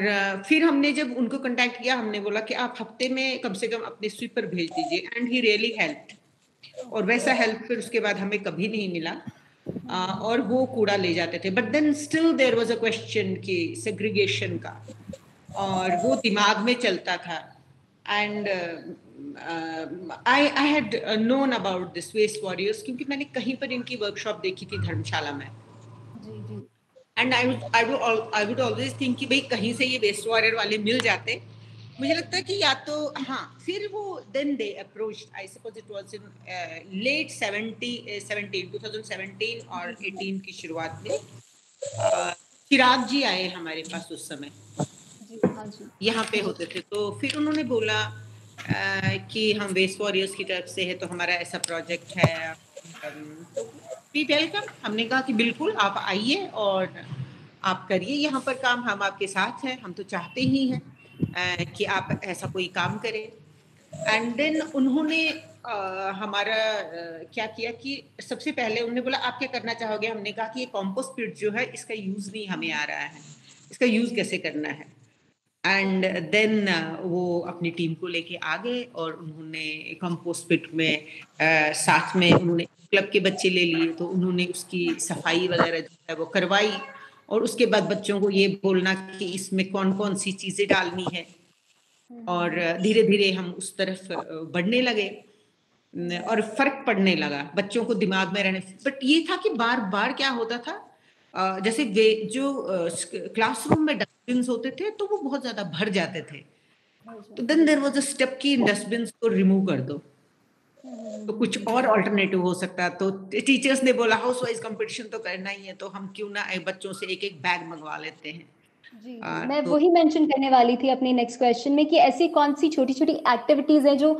फिर हमने जब उनको कांटेक्ट किया, हमने बोला कि आप हफ्ते में कम से कम अपने स्वीपर भेज दीजिए, एंड ही रियली हेल्प्ड। और वैसा हेल्प फिर उसके बाद हमें कभी नहीं मिला, और वो कूड़ा ले जाते थे। But then still there was a question कि सेग्रीगेशन का, और वो दिमाग में चलता था। And I had known about this waste warriors, क्योंकि मैंने कहीं पर इनकी वर्कशॉप देखी थी धर्मशाला में। जी जी। And I would always think कि भाई कहीं से ये वेस्ट वॉरियर वाले मिल जाते। मुझे लगता है कि या तो हाँ, फिर वो then they approached, I suppose it was in late 2017 और 18 की शुरुआत में चिराग जी आए हमारे पास उस समय, यहाँ पे होते थे। तो फिर उन्होंने बोला कि हम वेस्ट वॉरियर्स की तरफ से है, तो हमारा ऐसा प्रोजेक्ट है, तो वी वेलकम। हमने कहा कि बिल्कुल आप आइए और आप करिए यहाँ पर काम, हम आपके साथ हैं, हम तो चाहते ही हैं कि आप ऐसा कोई काम करें। एंड देन उन्होंने हमारा क्या किया कि सबसे पहले उन्होंने बोला आप क्या करना चाहोगे। हमने कहा कि ये कॉम्पोस्ट पिट जो है इसका यूज नहीं हमें आ रहा है, इसका यूज कैसे करना है। एंड देन वो अपनी टीम को लेके आ गए और उन्होंने कंपोस्ट पिट में साथ में उन्होंने क्लब के बच्चे ले लिए, तो उन्होंने उसकी सफाई वगैरह जो है वो करवाई। और उसके बाद बच्चों को ये बोलना कि इसमें कौन कौन सी चीजें डालनी है, और धीरे धीरे हम उस तरफ बढ़ने लगे और फर्क पड़ने लगा बच्चों को दिमाग में रहने। बट ये था कि बार बार क्या होता था, जैसे वे जो क्लासरूम में डस्टबिन होते थे तो वो बहुत ज्यादा भर जाते थे, तो then there was a step कि डस्टबिन को रिमूव कर दो, तो कुछ और अल्टरनेटिव हो सकता। तो टीचर्स ने बोला हाउस वाइज कंपटीशन तो करना ही है, तो हम क्यों ना बच्चों से एक एक बैग मंगवा लेते हैं। जी, मैं तो वही मेंशन करने वाली थी अपने नेक्स्ट क्वेश्चन में कि ऐसी कौन सी छोटी छोटी एक्टिविटीज हैं जो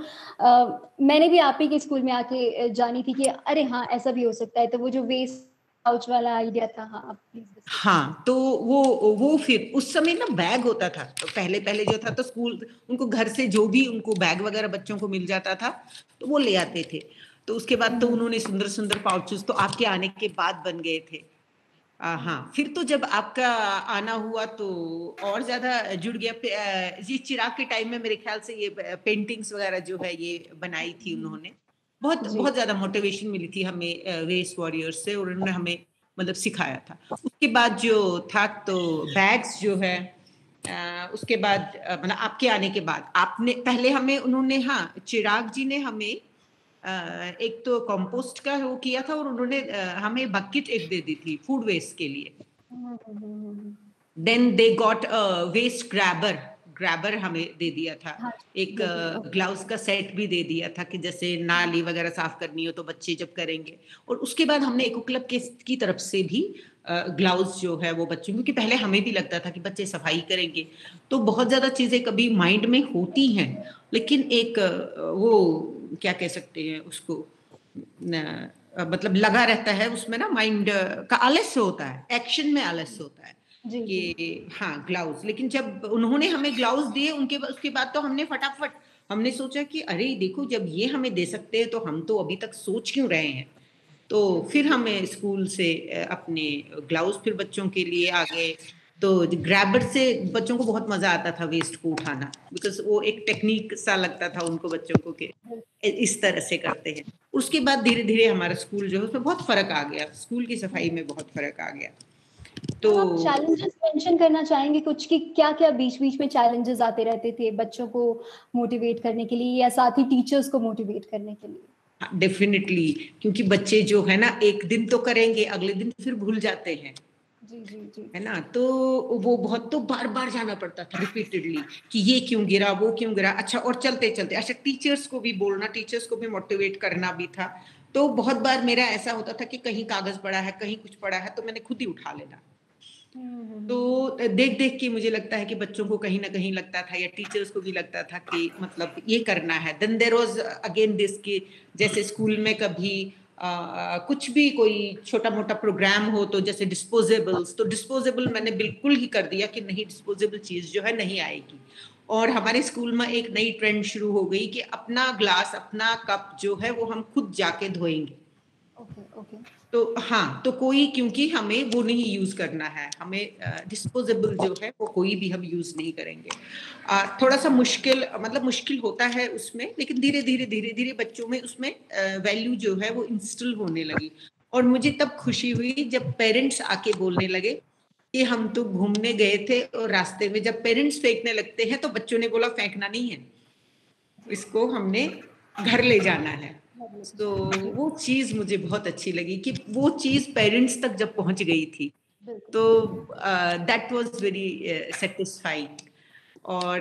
मैंने भी आप ही के स्कूल में आके जानी थी कि अरे हाँ ऐसा भी हो सकता है। तो वो जो वेस्ट पाउच वाला आइडिया था, हाँ आप प्लीज। हाँ, तो वो फिर उस समय ना बैग होता था, तो पहले पहले जो था तो स्कूल उनको घर से जो भी उनको बैग वगैरह बच्चों को मिल जाता था तो वो ले आते थे। तो उसके बाद तो उन्होंने सुंदर सुंदर पाउचेस तो आपके आने के बाद बन गए थे। हाँ, फिर तो जब आपका आना हुआ तो और ज्यादा जुड़ गया। ये चिराग के टाइम में मेरे ख्याल से ये पेंटिंग्स वगैरह जो है ये बनाई थी उन्होंने। बहुत बहुत ज्यादा मोटिवेशन मिली थी हमें वेस्ट वॉरियर्स से, और उन्होंने हमें मतलब सिखाया था। उसके बाद जो था तो बैग्स जो है उसके बाद मतलब आपके आने के बाद आपने पहले हमें उन्होंने, हाँ चिराग जी ने हमें एक तो कंपोस्ट का वो किया था, और उन्होंने हमें बकेट एक दे दी थी फूड वेस्ट के लिए। Then they got waste grabber हमें दे दिया था। एक ग्लव्स का सेट भी दे दिया था कि जैसे नाली वगैरह साफ करनी हो तो बच्चे जब करेंगे। और उसके बाद हमने इको क्लब की तरफ से भी ग्लव्स जो है वो बच्चों, क्योंकि पहले हमें भी लगता था कि बच्चे सफाई करेंगे तो बहुत ज्यादा चीजें कभी माइंड में होती हैं, लेकिन एक वो क्या कह सकते हैं उसको, मतलब लगा रहता है उसमें ना, माइंड का आलस्य होता है, एक्शन में आलस्य होता है कि हाँ ग्लव्स। लेकिन जब उन्होंने हमें ग्लव्स दिए उसके बाद तो हमने फटाफट हमने सोचा कि अरे देखो जब ये हमें दे सकते हैं तो हम तो अभी तक सोच क्यों रहे हैं। तो फिर हमें स्कूल से अपने ग्लव्स फिर बच्चों के लिए आ गए। तो ग्रैबर से बच्चों को बहुत मजा आता था वेस्ट को उठाना, बिकॉज वो एक टेक्निक सा लगता था उनको बच्चों को कि इस तरह से करते हैं। उसके बाद धीरे धीरे हमारा स्कूल जो है उसमें बहुत फर्क आ गया, स्कूल की सफाई में बहुत फर्क आ गया। तो आप चैलेंजेस मेंशन करना चाहेंगे कुछ कि क्या क्या बीच बीच में चैलेंजेस आते रहते थे बच्चों को मोटिवेट करने के लिए या साथ ही टीचर्स को मोटिवेट करने के लिए? डेफिनेटली, क्योंकि बच्चे जो है ना एक दिन तो करेंगे, अगले दिन फिर भूल जाते हैं। जी जी जी, है ना, तो वो बहुत तो बार बार जाना पड़ता था रिपीटेडली कि ये क्यों गिरा वो क्यों गिरा। अच्छा, और चलते चलते अच्छा टीचर्स को भी बोलना, टीचर्स को भी मोटिवेट करना भी था। तो बहुत बार मेरा ऐसा होता था कि कहीं कागज पड़ा है कहीं कुछ पड़ा है तो मैंने खुद ही उठा लेना। तो देख देख के मुझे लगता है कि बच्चों को कहीं ना कहीं लगता था या टीचर्स को भी लगता था कि मतलब ये करना है। Then there was again this कि जैसे स्कूल में कभी कुछ भी कोई छोटा मोटा प्रोग्राम हो तो जैसे डिस्पोजेबल्स, तो डिस्पोजेबल मैंने बिल्कुल ही कर दिया कि नहीं डिस्पोजेबल चीज जो है नहीं आएगी। और हमारे स्कूल में एक नई ट्रेंड शुरू हो गई कि अपना ग्लास अपना कप जो है वो हम खुद जाके धोएंगे। ओके। तो हाँ, तो कोई, क्योंकि हमें वो नहीं यूज करना है, हमें डिस्पोजेबल जो है वो कोई भी हम यूज नहीं करेंगे। थोड़ा सा मुश्किल होता है उसमें, लेकिन धीरे धीरे बच्चों में उसमें वैल्यू जो है वो इंस्टॉल होने लगी। और मुझे तब खुशी हुई जब पेरेंट्स आके बोलने लगे कि हम तो घूमने गए थे और रास्ते में जब पेरेंट्स फेंकने लगते हैं तो बच्चों ने बोला फेंकना नहीं है, इसको हमने घर ले जाना है। तो वो चीज मुझे बहुत अच्छी लगी कि वो चीज पेरेंट्स तक जब पहुंच गई थी तो दैट वाज वेरी सेटिस्फाइंग। और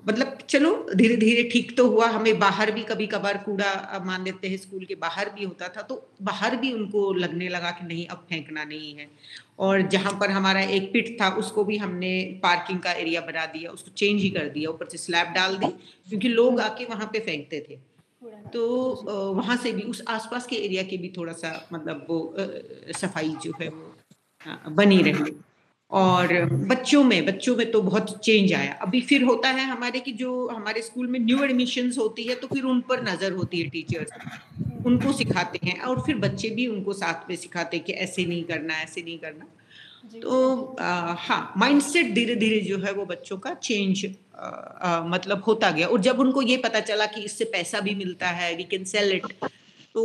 मतलब चलो धीरे धीरे ठीक तो हुआ। हमें बाहर भी कभी कभार कूड़ा, मान लेते हैं स्कूल के बाहर भी होता था, तो बाहर भी उनको लगने लगा कि नहीं अब फेंकना नहीं है। और जहां पर हमारा एक पिट था उसको भी हमने पार्किंग का एरिया बना दिया, उसको चेंज ही कर दिया, ऊपर से स्लैब डाल दी, क्योंकि लोग आके वहां पे फेंकते थे। तो वहां से भी उस आसपास के एरिया की भी थोड़ा सा मतलब वो सफाई जो है वो बनी रही। और बच्चों में तो बहुत चेंज आया। अभी फिर होता है हमारे कि जो हमारे स्कूल में न्यू एडमिशंस होती है तो फिर उन पर नजर होती है टीचर्स, उनको सिखाते हैं और फिर बच्चे भी उनको साथ में सिखाते हैं कि ऐसे नहीं करना, ऐसे नहीं करना। तो हाँ, माइंडसेट धीरे धीरे जो है वो बच्चों का चेंज मतलब होता गया। और जब उनको ये पता चला कि इससे पैसा भी मिलता है, वी कैन सेल इट, तो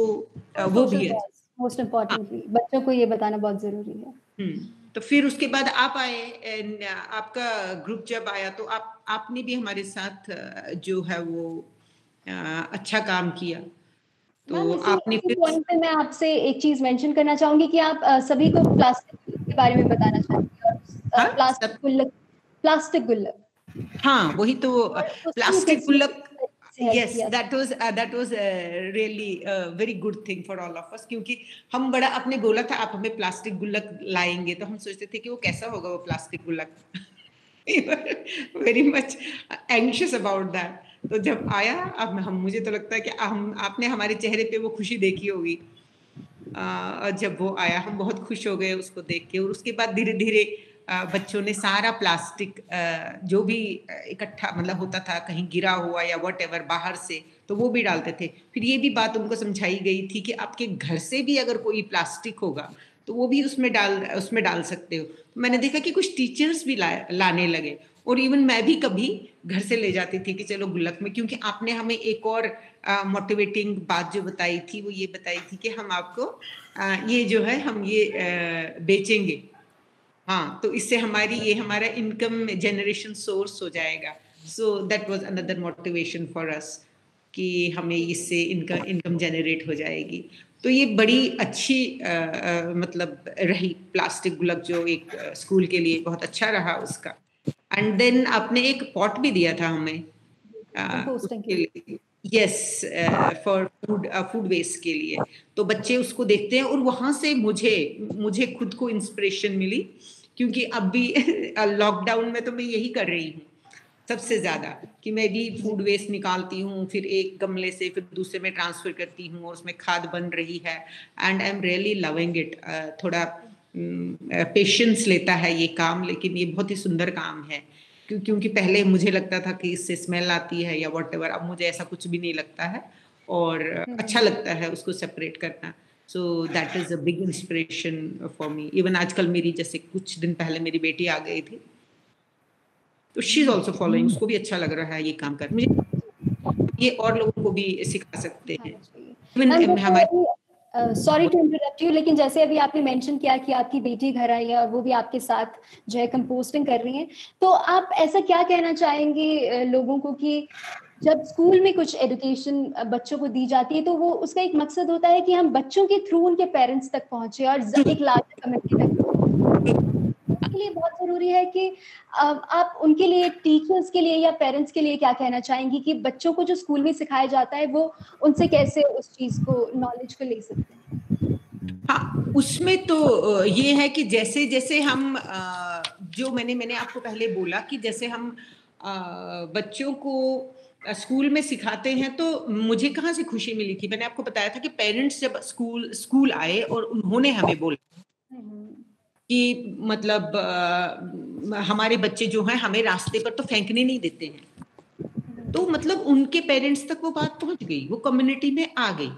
वो भी है। मोस्ट इम्पोर्टेंटली बच्चों को ये बताना बहुत जरूरी है। तो फिर उसके बाद आप आए, आपका ग्रुप जब आया तो आपने भी हमारे साथ जो है वो अच्छा काम किया। तो आपने फिर पॉइंट पे मैं आपसे एक चीज मेंशन करना चाहूंगी कि आप सभी को प्लास्टिक के बारे में बताना चाहूंगी। और प्लास्टिक गुल्लक, हाँ वही तो, प्लास्टिक गुल्लक, yes, किया। that was really very good thing for all of us, क्योंकि हम बड़ा आपने बोला था आप हमें प्लास्टिक गुल्लक लाएंगे, तो हम सोचते थे कि वो कैसा होगा वो प्लास्टिक गुल्लक। Very much anxious about that. तो जब आया, अब हम, मुझे तो लगता है कि आपने हमारे चेहरे पे वो खुशी देखी होगी। जब वो आया हम बहुत खुश हो गए उसको देख के। और उसके बाद धीरे धीरे बच्चों ने सारा प्लास्टिक जो भी इकट्ठा मतलब होता था, कहीं गिरा हुआ या व्हाटएवर बाहर से, तो वो भी डालते थे। फिर ये भी बात उनको समझाई गई थी कि आपके घर से भी अगर कोई प्लास्टिक होगा तो वो भी उसमें डाल सकते हो। तो मैंने देखा कि कुछ टीचर्स भी लाने लगे, और इवन मैं भी कभी घर से ले जाती थी कि चलो गुल्लक में, क्योंकि आपने हमें एक और मोटिवेटिंग बात जो बताई थी वो ये बताई थी कि हम आपको ये जो है हम ये बेचेंगे। हाँ, तो इससे ये हमारा इनकम जनरेशन सोर्स हो जाएगा। So that was another motivation for us कि हमें इससे इनकम जनरेट हो जाएगी। तो ये बड़ी अच्छी मतलब रही प्लास्टिक गुल्लक, जो एक स्कूल के लिए बहुत अच्छा रहा उसका। एंड देन आपने एक पॉट भी दिया था हमें उसके लिए, यस, फॉर फूड वेस्ट के लिए। तो बच्चे उसको देखते हैं और वहां से मुझे खुद को इंस्पिरेशन मिली, क्योंकि अब भी लॉकडाउन में तो मैं यही कर रही हूँ सबसे ज्यादा, कि मैं भी फूड वेस्ट निकालती हूँ, फिर एक गमले से फिर दूसरे में ट्रांसफर करती हूँ और उसमें खाद बन रही है। And I am really loving it. थोड़ा पेशेंस लेता है ये काम, लेकिन ये बहुत ही सुंदर काम है। क्योंकि पहले मुझे लगता था कि इससे स्मेल आती है या व्हाटएवर, अब मुझे ऐसा कुछ भी नहीं लगता है और अच्छा लगता है उसको सेपरेट करना। So that is a big inspiration for me. Even आजकल मेरी, जैसे कुछ दिन पहले मेरी बेटी आ गई थी, तो शी इज ऑल्सो फॉलोइंग, उसको भी अच्छा लग रहा है ये काम कर। मुझे ये और लोगों को भी सिखा सकते हैं। इवन हमारे, सॉरी टू इंटरप्ट यू, लेकिन जैसे अभी आपने मेंशन किया कि आपकी बेटी घर आई है और वो भी आपके साथ जो है कंपोस्टिंग कर रही हैं, तो आप ऐसा क्या कहना चाहेंगे लोगों को कि जब स्कूल में कुछ एजुकेशन बच्चों को दी जाती है तो वो उसका एक मकसद होता है कि हम बच्चों के थ्रू उनके पेरेंट्स तक पहुंचे और एक लार्जर कम्युनिटी तक। के लिए बहुत जरूरी है कि आप उनके लिए, टीचर्स के लिए या पेरेंट्स के लिए क्या कहना चाहेंगी कि बच्चों को जो स्कूल में सिखाया जाता है वो उनसे कैसे उस चीज को, नॉलेज को ले सकते हैं? हाँ, उसमें तो ये है कि जैसे जैसे हम जो मैंने आपको पहले बोला कि जैसे हम बच्चों को स्कूल में सिखाते हैं, तो मुझे कहाँ से खुशी मिली थी, मैंने आपको बताया था कि पेरेंट्स जब स्कूल आए और उन्होंने हमें बोला कि मतलब हमारे बच्चे जो हैं हमें रास्ते पर तो फेंकने नहीं देते हैं। तो मतलब उनके पेरेंट्स तक वो बात पहुंच गई, वो कम्युनिटी में आ गई।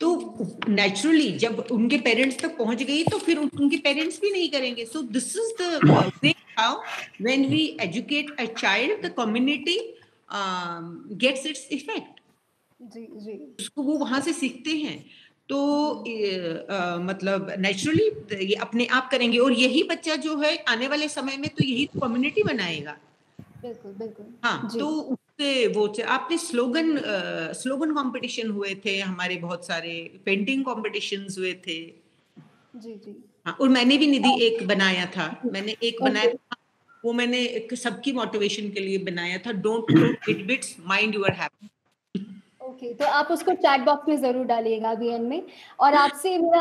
तो नेचुरली जब उनके पेरेंट्स तक पहुंच गई तो फिर उनके पेरेंट्स भी नहीं करेंगे। So this is the way how when we educate a child, the community gets its effect. जी जी, उसको वो वहां से सीखते हैं। तो मतलब नेचुरली ये अपने आप करेंगे, और यही बच्चा जो है आने वाले समय में तो यही कम्युनिटी बनाएगा। बिल्कुल बिल्कुल। हाँ, तो उससे वो आपने स्लोगन कंपटीशन हुए थे हमारे, बहुत सारे पेंटिंग कंपटीशंस हुए थे। जी जी, हाँ, और मैंने भी निधि एक बनाया था, मैंने एक बनाया था, वो मैंने सबकी मोटिवेशन के लिए बनाया था, don't throw titbits, mind your happy. Okay, तो आप उसको चैट बॉक्स में जरूर डालिएगा अभी एंड में। और आपसे मेरा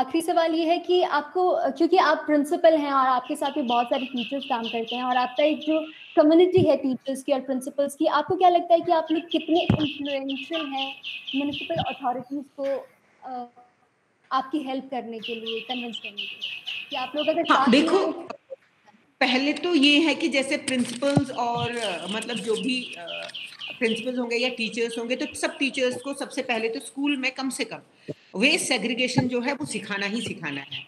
आखिरी सवाल ये है कि आपको, क्योंकि आप प्रिंसिपल हैं और आपके साथ में बहुत सारे टीचर्स काम करते हैं और आपका एक जो कम्युनिटी है टीचर्स की और प्रिंसिपल्स की, आपको क्या लगता है कि आप लोग कितने इन्फ्लुएंशियल हैं म्युनिसिपल अथॉरिटीज को आपकी हेल्प करने के लिए, कन्विंस करने के लिए, कि आप लोग अगर हाँ, साथ देखो, में पहले तो ये है कि जैसे प्रिंसिपल्स और मतलब जो भी प्रिंसिपल्स होंगे या टीचर्स होंगे, तो सब टीचर्स को सबसे पहले तो स्कूल में कम से कम वेस्ट सेग्रीगेशन जो है वो सिखाना ही सिखाना है।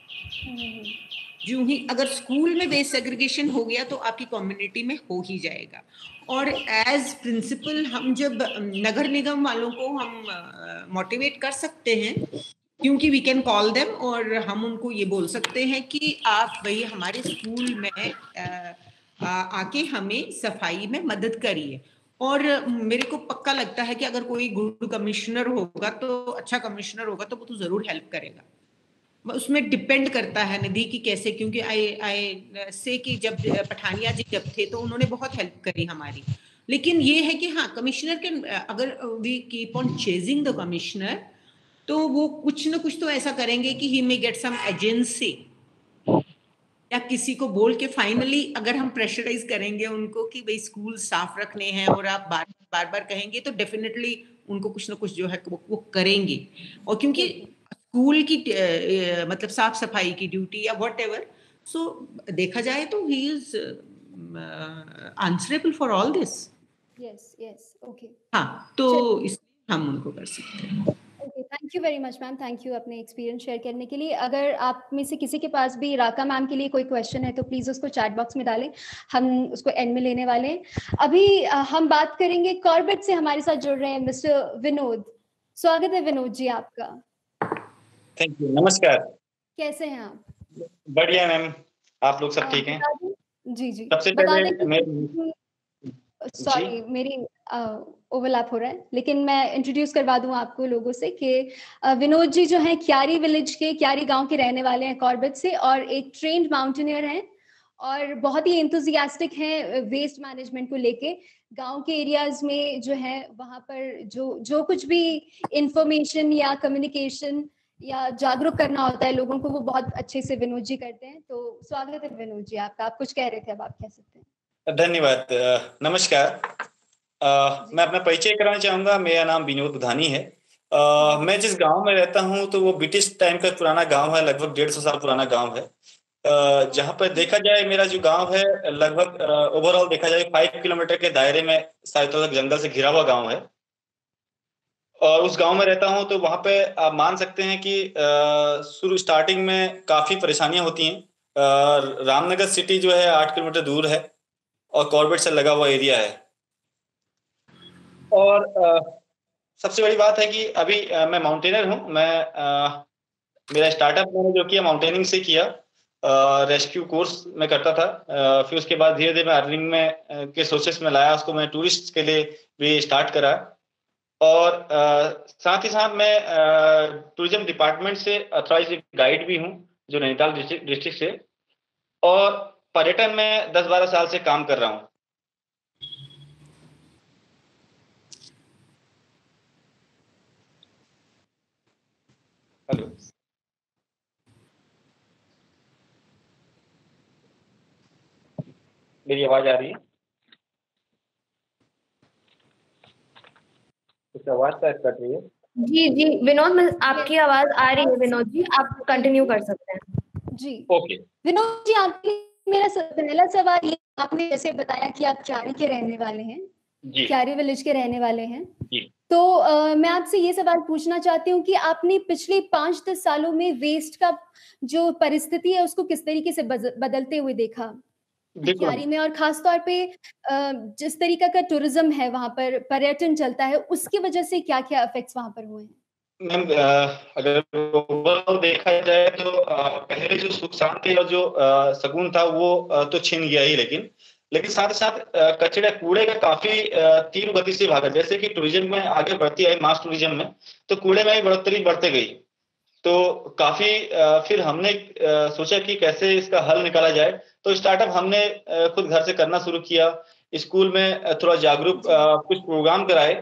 जो ही अगर स्कूल में वेस्ट सेग्रीगेशन हो गया तो आपकी कम्युनिटी में हो ही जाएगा। और एज प्रिंसिपल हम जब नगर निगम वालों को हम मोटिवेट कर सकते हैं, क्योंकि वी कैन कॉल देम और हम उनको ये बोल सकते हैं कि आप भाई हमारे स्कूल में आके हमें सफाई में मदद करिए। और मेरे को पक्का लगता है कि अगर कोई गुड कमिश्नर होगा, तो अच्छा कमिश्नर होगा, तो वो तो जरूर हेल्प करेगा। उसमें डिपेंड करता है निधि की कैसे, क्योंकि आई से कि जब पठानिया जी जब थे तो उन्होंने बहुत हेल्प करी हमारी। लेकिन ये है कि हाँ, कमिश्नर के अगर we keep on chasing the commissioner, तो वो कुछ ना कुछ तो ऐसा करेंगे कि ही मे गेट सम एजेंसी, या किसी को बोल के फाइनली अगर हम प्रेशराइज करेंगे उनको कि भाई स्कूल साफ रखने हैं और आप बार बार कहेंगे, तो डेफिनेटली उनको कुछ ना कुछ जो है वो करेंगे। और क्योंकि स्कूल की मतलब साफ सफाई की ड्यूटी या व्हाटएवर, सो देखा जाए तो he is answerable for all this. Yes yes, okay. हाँ, तो इसलिए हम उनको कर सकते हैं। Okay, thank you very much ma'am, thank you अपने एक्सपीरियंस शेयर करने के लिए। अगर आप में से किसी के पास भी राका मैम के लिए कोई क्वेश्चन है तो प्लीज उसको चैट बॉक्स में डालें, हम उसको एंड में लेने वाले हैं। अभी हम बात करेंगे, कॉर्बेट से हमारे साथ जुड़ रहे हैं मिस्टर विनोद। स्वागत है विनोद जी आपका। थैंक यू, नमस्कार। कैसे हैं आप? बढ़िया मैम, आप लोग सब ठीक हैं? जी जी, सबसे पहले सॉरी मेरी ओवरलैप हो रहा है, लेकिन मैं इंट्रोड्यूस करवा दूं आपको लोगों से कि विनोद जी जो हैं क्यारी विलेज के, क्यारी गांव के रहने वाले हैं कॉर्बेट से, और एक ट्रेन्ड माउंटेनियर हैं और बहुत ही एंथुसियास्टिक हैं वेस्ट मैनेजमेंट को लेके। गांव के एरियाज में जो है वहां पर जो कुछ भी इंफॉर्मेशन या कम्युनिकेशन या जागरूक करना होता है लोगों को, वो बहुत अच्छे से विनोद जी करते हैं। तो स्वागत है विनोद जी आपका। आप कुछ कह रहे थे, अब आप कह सकते हैं। धन्यवाद। नमस्कार। मैं अपना परिचय कराना चाहूंगा। मेरा नाम विनोद बुधानी है। मैं जिस गांव में रहता हूं तो वो ब्रिटिश टाइम का पुराना गांव है, लगभग 150 साल पुराना गांव है। जहां पर देखा जाए मेरा जो गांव है, लगभग ओवरऑल देखा जाए 5 किलोमीटर के दायरे में साइतों तक जंगल से घिरा हुआ गांव है। और उस गांव में रहता हूं तो वहां पे आप मान सकते हैं कि शुरू स्टार्टिंग में काफी परेशानियां होती हैं। रामनगर सिटी जो है 8 किलोमीटर दूर है और कॉर्बेट से लगा हुआ एरिया है। और सबसे बड़ी बात है कि अभी मैं माउंटेनर हूँ। मेरा स्टार्टअप मैंने जो किया माउंटेनिंग से किया, रेस्क्यू कोर्स में करता था। फिर उसके बाद धीरे धीरे मैं अर्निंग में के सोर्सेस में लाया, उसको मैं टूरिस्ट के लिए भी स्टार्ट करा। और साथ ही साथ मैं टूरिज्म डिपार्टमेंट से अथॉराइज्ड गाइड भी हूँ, जो नैनीताल डिस्ट्रिक्ट से, और पर्यटन में 10-12 साल से काम कर रहा हूँ। हेलो, मेरी आवाज आ रही है? कुछ आवाज शायद कट रही है। जी जी विनोद, आपकी आवाज आ रही है। विनोद जी आप कंटिन्यू कर सकते हैं। जी ओके। विनोद जी, आपके मेरा पहला सवाल ये, आपने जैसे बताया कि आप क्यारी के रहने वाले हैं, क्यारी विलेज के रहने वाले हैं जी। तो मैं आपसे ये सवाल पूछना चाहती हूँ कि आपने पिछले 5-10 सालों में वेस्ट का जो परिस्थिति है उसको किस तरीके से बदलते हुए देखा क्यारी में, और खास तौर पे जिस तरीका का टूरिज्म है वहां पर, पर्यटन चलता है, उसकी वजह से क्या क्या इफेक्ट्स वहां पर हुए हैं? मैम, अगर ओवरऑल देखा जाए तो पहले जो सुख शांति और जो सुकून था वो तो छिन गया ही, लेकिन साथ ही साथ कचरे कूड़े का काफी तीव्र गति से भागा। जैसे कि टूरिज्म में आगे बढ़ती है, मास टूरिज्म में, तो कूड़े में भी बढ़ोतरी बढ़ते गई। तो काफी फिर हमने सोचा कि कैसे इसका हल निकाला जाए। तो स्टार्टअप हमने खुद घर से करना शुरू किया। स्कूल में थोड़ा जागरूक कुछ प्रोग्राम कराए,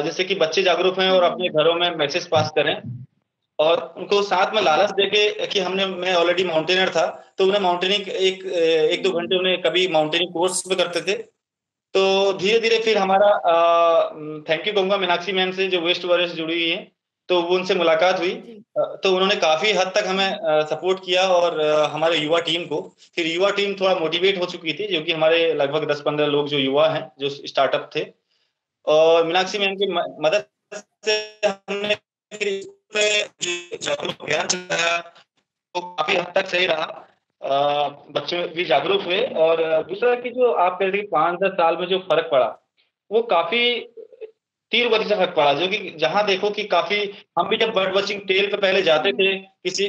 जैसे कि बच्चे जागरूक हैं और अपने घरों में मैसेज पास करें, और उनको साथ में लालच देके कि मैं ऑलरेडी माउंटेनर था, तो उन्हें माउंटेनिंग एक दो घंटे उन्हें कभी माउंटेनिंग कोर्स में करते थे। तो धीरे धीरे फिर हमारा थैंक यू कहूंगा मीनाक्षी मैम से जो वेस्ट वॉरियर से जुड़ी हुई हैं, तो वो उनसे मुलाकात हुई। तो उन्होंने काफी हद तक हमें सपोर्ट किया, और हमारे युवा टीम को, फिर युवा टीम थोड़ा मोटिवेट हो चुकी थी, जो कि हमारे लगभग 10-15 लोग जो युवा हैं जो स्टार्टअप थे, और मीनाक्षी मैम की मदद से हमने फिर इस पे जो जागरूक अभियान चलाया वो काफी हद तक सही रहा। बच्चे भी जागरूक हुए, और दूसरा कि जो आप कहते हैं 5-10 साल में जो फर्क पड़ा वो काफी तीव्र गति से फर्क पड़ा, जो कि जहां देखो कि काफी, हम भी जब बर्ड वॉचिंग टेल पे पहले जाते थे किसी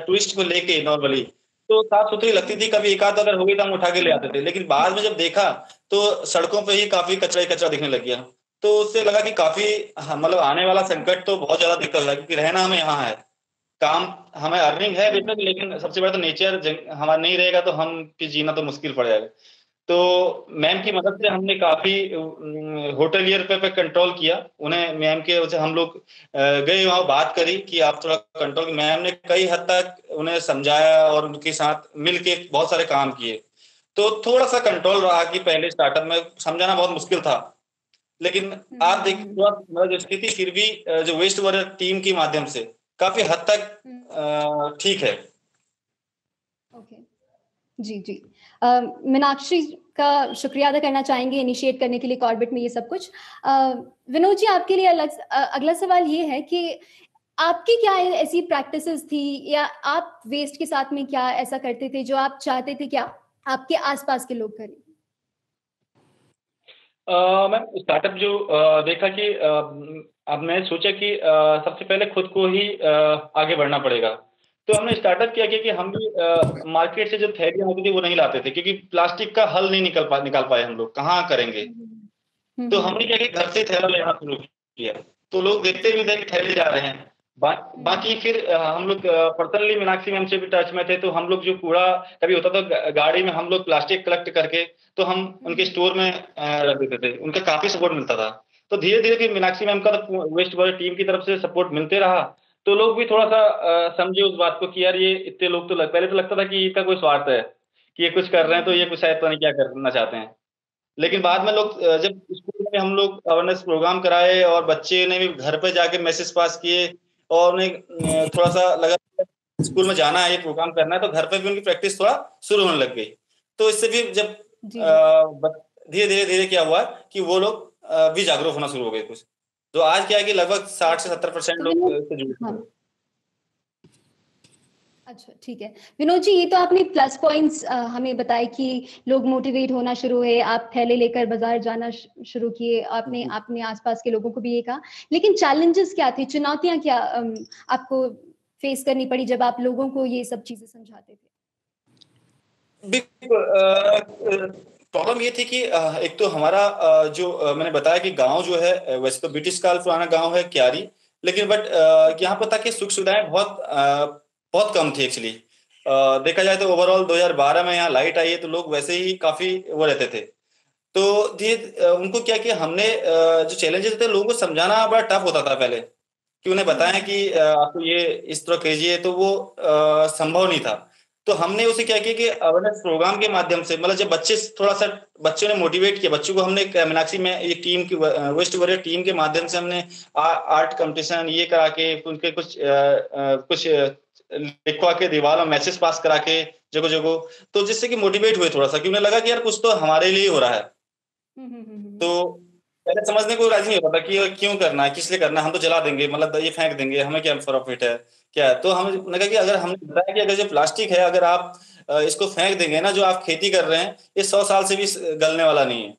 टूरिस्ट को लेके नॉर्मली, तो साफ सुथरी लगती थी, कभी एक आध अगर हो गई तो हम उठा के ले आते थे, लेकिन बाद में जब देखा तो सड़कों पे ही काफी कचरा ही कचरा दिखने लग गया। तो उससे लगा कि काफी मतलब आने वाला संकट तो बहुत ज्यादा दिक्कत होगा, क्योंकि रहना हमें यहाँ है, काम हमें अर्निंग है बेशक, लेकिन सबसे बड़ा तो नेचर हमारा नहीं रहेगा तो हम फिर जीना तो मुश्किल पड़ जाएगा। तो मैम की मदद से हमने काफी होटलियर पे कंट्रोल किया। उन्हें मैम के वजह हम लोग गए वहां, बात करी कि आप थोड़ा कंट्रोल। मैम ने कई हद तक उन्हें समझाया और उनके साथ मिलके बहुत सारे काम किए, तो थोड़ा सा कंट्रोल रहा कि पहले स्टार्टअप में समझाना बहुत मुश्किल था, लेकिन आप देख मतलब जो स्थिति फिर भी जो वेस्ट वॉरियर टीम के माध्यम से काफी हद तक ठीक है। ओके, जी जी। मीनाक्षी का शुक्रिया अदा करना चाहेंगे इनिशिएट करने के लिए कॉर्बेट में ये सब कुछ। विनोद जी, आपके लिए अगला सवाल ये है कि आपकी क्या ऐसी प्रैक्टिसेस थी, या आप वेस्ट के साथ में क्या ऐसा करते थे जो आप चाहते थे क्या आपके आसपास के लोग करें? मैम स्टार्टअप जो देखा कि अब मैं सोचा कि सबसे पहले खुद को ही आगे बढ़ना पड़ेगा, तो हमने स्टार्टअप किया कि हम भी मार्केट से जो थैलियां होती थी वो नहीं लाते थे, क्योंकि प्लास्टिक का हल नहीं निकाल पाए हम लोग, कहाँ करेंगे। तो हमने क्या कि घर से थैला लेना शुरू किया, तो लोग देखते भी थे कि थैले जा रहे हैं। बाकी फिर हम लोग पर्सनली मीनाक्षी मैम से भी टच में थे, तो हम लोग जो कूड़ा कभी होता था गाड़ी में, हम लोग प्लास्टिक कलेक्ट करके तो हम उनके स्टोर में रख देते थे, उनका काफी सपोर्ट मिलता था। तो धीरे धीरे फिर मीनाक्षी मैम का वेस्ट वॉरियर टीम की तरफ से सपोर्ट मिलते रहा, तो लोग भी थोड़ा सा समझे उस बात को कि यार ये इतने लोग, तो पहले तो लगता था कि इसका कोई स्वार्थ है कि ये कुछ कर रहे हैं, तो ये कुछ शायद तो नहीं क्या करना चाहते हैं। लेकिन बाद में लोग जब स्कूल में हम लोग अवेयरनेस प्रोग्राम कराए और बच्चे ने भी घर पे जाके मैसेज पास किए, और उन्हें थोड़ा सा लगा स्कूल में जाना है, ये प्रोग्राम करना है, तो घर पे भी उनकी प्रैक्टिस थोड़ा शुरू होने लग गई। तो इससे भी जब धीरे धीरे धीरे क्या हुआ कि वो लोग भी जागरूक होना शुरू हो गए कुछ, तो आज क्या है कि लगभग 60 से 70% लोग इससे जुड़े हैं। अच्छा, ठीक है विनोद जी, ये तो आपने प्लस पॉइंट्स हमें बताए कि लोग मोटिवेट होना शुरू हुए, आप थैले लेकर बाजार जाना शुरू किए, आपने अपने आसपास के लोगों को भी ये कहा, लेकिन चैलेंजेस क्या थे, चुनौतियां क्या आपको फेस करनी पड़ी जब आप लोगों को ये सब चीजें समझाते थे? प्रॉब्लम ये थी कि एक तो हमारा जो मैंने बताया कि गांव जो है वैसे तो ब्रिटिश काल पुराना गांव है क्यारी, लेकिन बट यहाँ पर था कि सुख सुविधाएं बहुत कम थी एक्चुअली। देखा जाए तो ओवरऑल 2012 में यहाँ लाइट आई है, तो लोग वैसे ही काफी वो रहते थे। तो उनको क्या किया हमने, जो चैलेंजेस थे लोगों को समझाना बड़ा टफ होता था पहले, कि उन्हें बताएं कि आपको ये इस तरह कीजिए, तो वो संभव नहीं था। तो हमने उसे क्या किया कि अवेयरनेस प्रोग्राम के माध्यम से, मतलब जब बच्चों ने मोटिवेट किया, बच्चों को हमने मीनाक्षी में ये टीम की वेस्ट वॉरियर टीम के माध्यम से हमने आर्ट कंपटीशन ये करा के उनके कुछ लिखवा के दीवार में मैसेज पास करा के जगह जगह, तो जिससे कि मोटिवेट हुए थोड़ा सा, कि उन्हें लगा कि यार कुछ तो हमारे लिए हो रहा है। तो पहले समझने को राजी नहीं होता कि क्यों करना है, किस लिए करना है, हम तो जला देंगे, मतलब ये फेंक देंगे, हमें क्या प्रॉफिट है क्या है। तो हमने कहा कि अगर हमने बताया कि अगर जो प्लास्टिक है, अगर आप इसको फेंक देंगे ना, जो आप खेती कर रहे हैं ये 100 साल से भी गलने वाला नहीं है,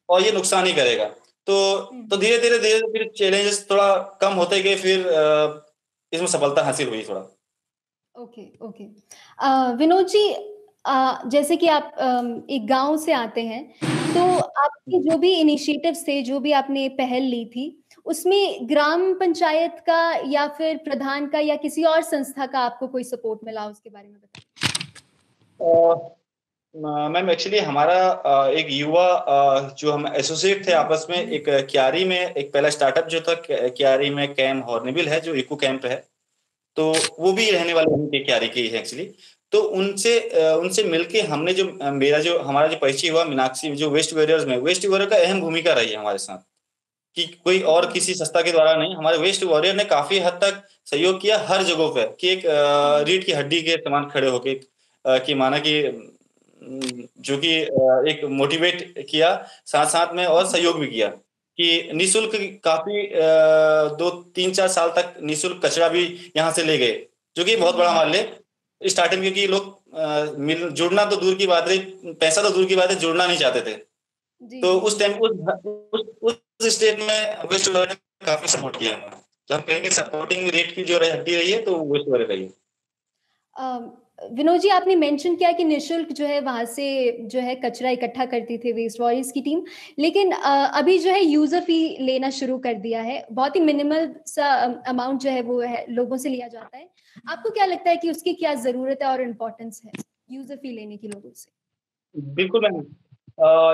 और ये नुकसान ही करेगा। तो धीरे धीरे फिर चैलेंजेस थोड़ा कम होते गए, फिर इसमें सफलता हासिल हुई थोड़ा। ओके विनोद जी, जैसे कि आप एक गांव से आते हैं, तो आपके जो भी इनिशिएटिव्स थे, जो भी आपने पहल ली थी, उसमें ग्राम पंचायत का या फिर प्रधान का या किसी और संस्था का आपको कोई सपोर्ट मिला, उसके बारे में बताइए। मैम एक्चुअली हमारा एक युवा जो हम एसोसिएट थे आपस में, एक क्यारी में एक पहला स्टार्टअप जो था क्यारी में कैम हॉर्नेबिल है जो इको कैंप है, तो वो भी रहने वाले वहीं के क्यारी के ही है एक्चुअली। तो उनसे मिलके हमने जो हमारा जो परिचय हुआ मीनाक्षी जो वेस्ट वॉरियर्स में, वेस्ट वॉरियर का अहम भूमिका रही है हमारे साथ, कि कोई और किसी संस्था के द्वारा नहीं, हमारे वेस्ट वॉरियर ने काफी हद तक सहयोग किया हर जगहों पे, कि एक रीढ़ की हड्डी के समान खड़े होके कि माना कि जो कि एक मोटिवेट किया, साथ साथ में और सहयोग भी किया कि निःशुल्क काफी 2-3-4 साल तक निःशुल्क कचरा भी यहाँ से ले गए, जो कि बहुत बड़ा हमारे लिए स्टार्टिंग, क्योंकि लोग जुड़ना तो दूर की बात रही, पैसा तो दूर की बात है, जुड़ना नहीं चाहते थे। तो उस टाइम उस स्टेट में वेस्ट वॉरियर ने काफी सपोर्ट किया। तो हम कहेंगे सपोर्टिंग रेट की जो हड्डी रही है तो वेस्ट वॉरियर रही है। विनोद जी, आपने मेंशन किया कि निःशुल्क जो है वहां से जो है कचरा इकट्ठा करती थी वेस्ट वॉरियर्स की टीम, लेकिन अभी जो है यूजर फी लेना शुरू कर दिया है। बहुत ही मिनिमल सा अमाउंट जो है वो है लोगों से लिया जाता है। आपको क्या लगता है कि उसकी क्या जरूरत है और इम्पोर्टेंस है यूजर फी लेने की लोगों से? बिल्कुल मैम,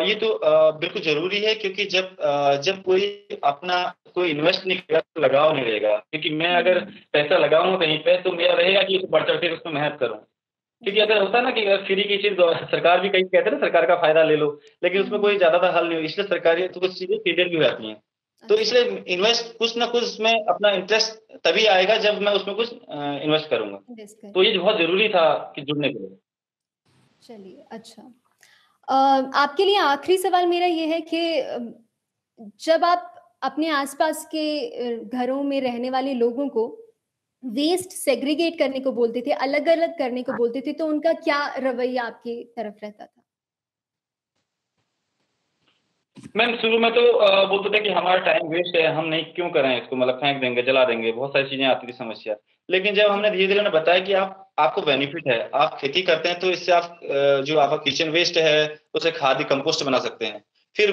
ये तो बिल्कुल जरूरी है, क्योंकि जब कोई इन्वेस्ट नहीं करेगा तो लगाव नहीं रहेगा। क्योंकि मैं अगर पैसा लगाऊंगा कहीं पे तो मेरा रहेगा कि बढ़ चढ़ के उसमें मेहनत करूँ। क्योंकि अगर होता है ना कि अगर फ्री की चीज सरकार भी कहीं कहते हैं ना सरकार का फायदा ले लो, लेकिन उसमें कोई ज्यादा हल नहीं हो, इसलिए सरकारी तो कुछ चीजें फेलियर भी हो जाती हैं। तो इसलिए इन्वेस्ट कुछ ना कुछ उसमें अपना इंटरेस्ट तभी आएगा जब मैं उसमें कुछ इन्वेस्ट करूंगा। तो ये बहुत जरूरी था कि जुड़ने के लिए। चलिए, अच्छा, आपके लिए आखिरी सवाल मेरा ये है कि जब आप अपने आसपास के घरों में रहने वाले लोगों को वेस्ट सेग्रीगेट करने को बोलते थे, अलग अलग करने को बोलते थे, तो उनका क्या रवैया आपकी तरफ रहता था? मैम शुरू में तो बोलते थे कि हमारा टाइम वेस्ट है, हम नहीं क्यों करें इसको, मतलब फेंक देंगे, जला देंगे, बहुत सारी चीजें आती थी समस्या। लेकिन जब हमने धीरे धीरे उन्हें बताया कि आपको बेनिफिट है, आप खेती करते हैं तो इससे आप जो आपका किचन वेस्ट है उसे खाद कंपोस्ट बना सकते हैं। फिर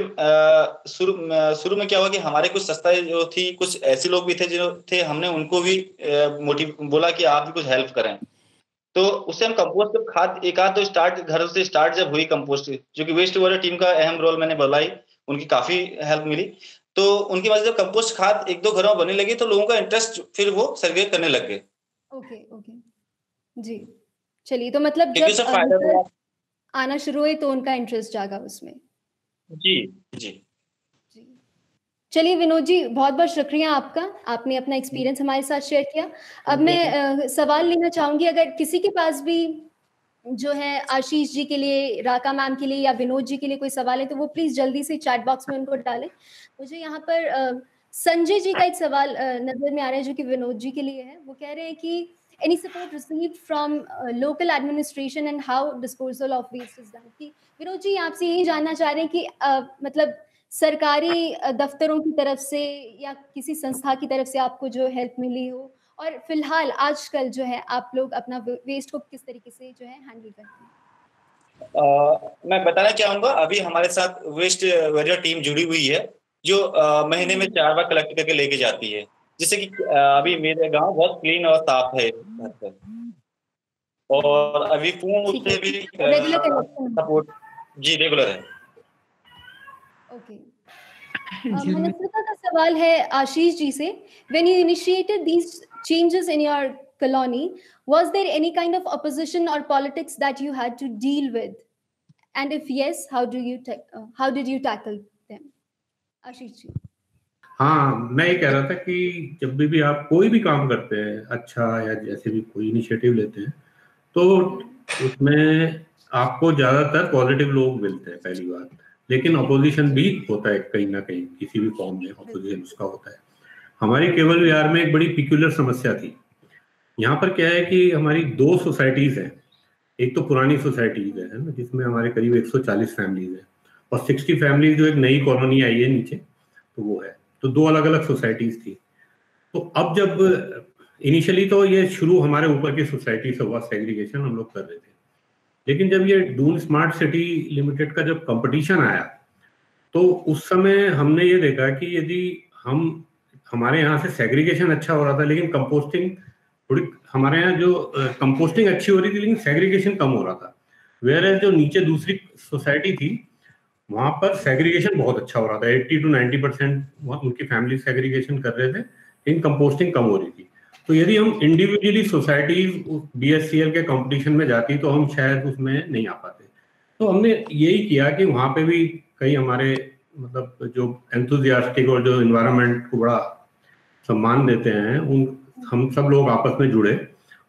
शुरू में क्या हुआ कि हमारे कुछ संस्थाएं जो थी, कुछ ऐसे लोग भी थे जो थे, हमने उनको भी बोला कि आप भी कुछ हेल्प करें। तो उससे हम कंपोस्ट खाद एक आध दो घर से स्टार्ट जब हुई कंपोस्ट, जो कि वेस्ट वाटर टीम का अहम रोल मैंने बताई, उनकी काफी हेल्प मिली। तो उनकी वजह से जब कंपोस्ट खाद एक दो घरों में बनने लगी तो लोगों का इंटरेस्ट फिर वो सेग्रीगेट करने लग गए। ओके जी, चलिए, तो मतलब जब आना शुरू हुई तो उनका इंटरेस्ट जागा उसमें। जी। चलिए विनोद जी, बहुत बहुत शुक्रिया आपका, आपने अपना एक्सपीरियंस हमारे साथ शेयर किया। अब मैं सवाल लेना चाहूंगी, अगर किसी के पास भी जो है आशीष जी के लिए, राका मैम के लिए या विनोद जी के लिए कोई सवाल है तो वो प्लीज जल्दी से चैट बॉक्स में उनको डालें। मुझे यहाँ पर संजय जी का एक सवाल नजर में आ रहा है जो कि विनोद जी के लिए है। वो कह रहे हैं कि any support received from local administration and how disposal of waste is done। कि विनोद जी आपसे यही जानना चाह रहे हैं कि मतलब सरकारी दफ्तरों की तरफ से या किसी संस्था की तरफ से आपको जो हेल्प मिली हो, और फिलहाल आजकल जो है आप लोग अपना वेस्ट को किस तरीके से जो है हैंडल करते हैं? मैं बताना चाहूंगा, अभी हमारे साथ वेस्ट वॉरियर टीम जुड़ी हुई है जो महीने में 4 बार कलेक्ट करके लेके जाती है। जैसे कि अभी मेरे गांव बहुत क्लीन और साफ है, और अभी पूर्ण रूप से भी सपोर्ट जी रेगुलर है। ओके, मनस्विता का सवाल है आशीष जी से, when you initiated these changes in your colony, was there any kind of opposition or politics that you had to deal with, and if yes, how did you tackle them? Ashish ji. हाँ, मैं ये कह रहा था कि जब भी आप कोई भी काम करते हैं, अच्छा या जैसे भी कोई इनिशिएटिव लेते हैं, तो उसमें आपको ज्यादातर पॉजिटिव लोग मिलते हैं, पहली बात। लेकिन अपोजिशन भी होता है कहीं ना कहीं, किसी भी फॉर्म में अपोजिशन उसका होता है। हमारी केवल विहार में एक बड़ी पिक्यूलर समस्या थी। यहाँ पर क्या है कि हमारी 2 सोसाइटीज हैं। एक तो पुरानी सोसाइटीज है ना, जिसमें हमारे करीब 140 फैमिलीज है, और 60 फैमिलीज जो एक नई कॉलोनी आई है नीचे, तो वो है। तो 2 अलग अलग सोसाइटीज थी। तो अब जब इनिशियली तो ये शुरू हमारे ऊपर की सोसाइटी से हुआ सेग्रीगेशन, हम लोग कर रहे थे। लेकिन जब ये दून स्मार्ट सिटी लिमिटेड का जब कंपटीशन आया, तो उस समय हमने ये देखा कि यदि हम हमारे यहाँ से सेग्रीगेशन अच्छा हो रहा था, लेकिन कंपोस्टिंग थोड़ी हमारे यहाँ जो कंपोस्टिंग अच्छी हो रही थी लेकिन सेग्रीगेशन कम हो रहा था। वेयर जो नीचे दूसरी सोसाइटी थी वहां पर सेग्रीगेशन बहुत अच्छा हो रहा था, 80 to 90% उनकी फैमिली सेग्रीगेशन कर रहे थे, लेकिन कंपोस्टिंग कम हो रही थी। तो यदि हम इंडिविजुअली सोसाइटी BSCL के कंपटीशन में जाती तो हम शायद उसमें नहीं आ पाते। तो हमने यही किया कि वहां पे भी कई हमारे मतलब जो एंथुजियास्टिक और जो एनवायरनमेंट को बड़ा सम्मान देते हैं उन हम सब लोग आपस में जुड़े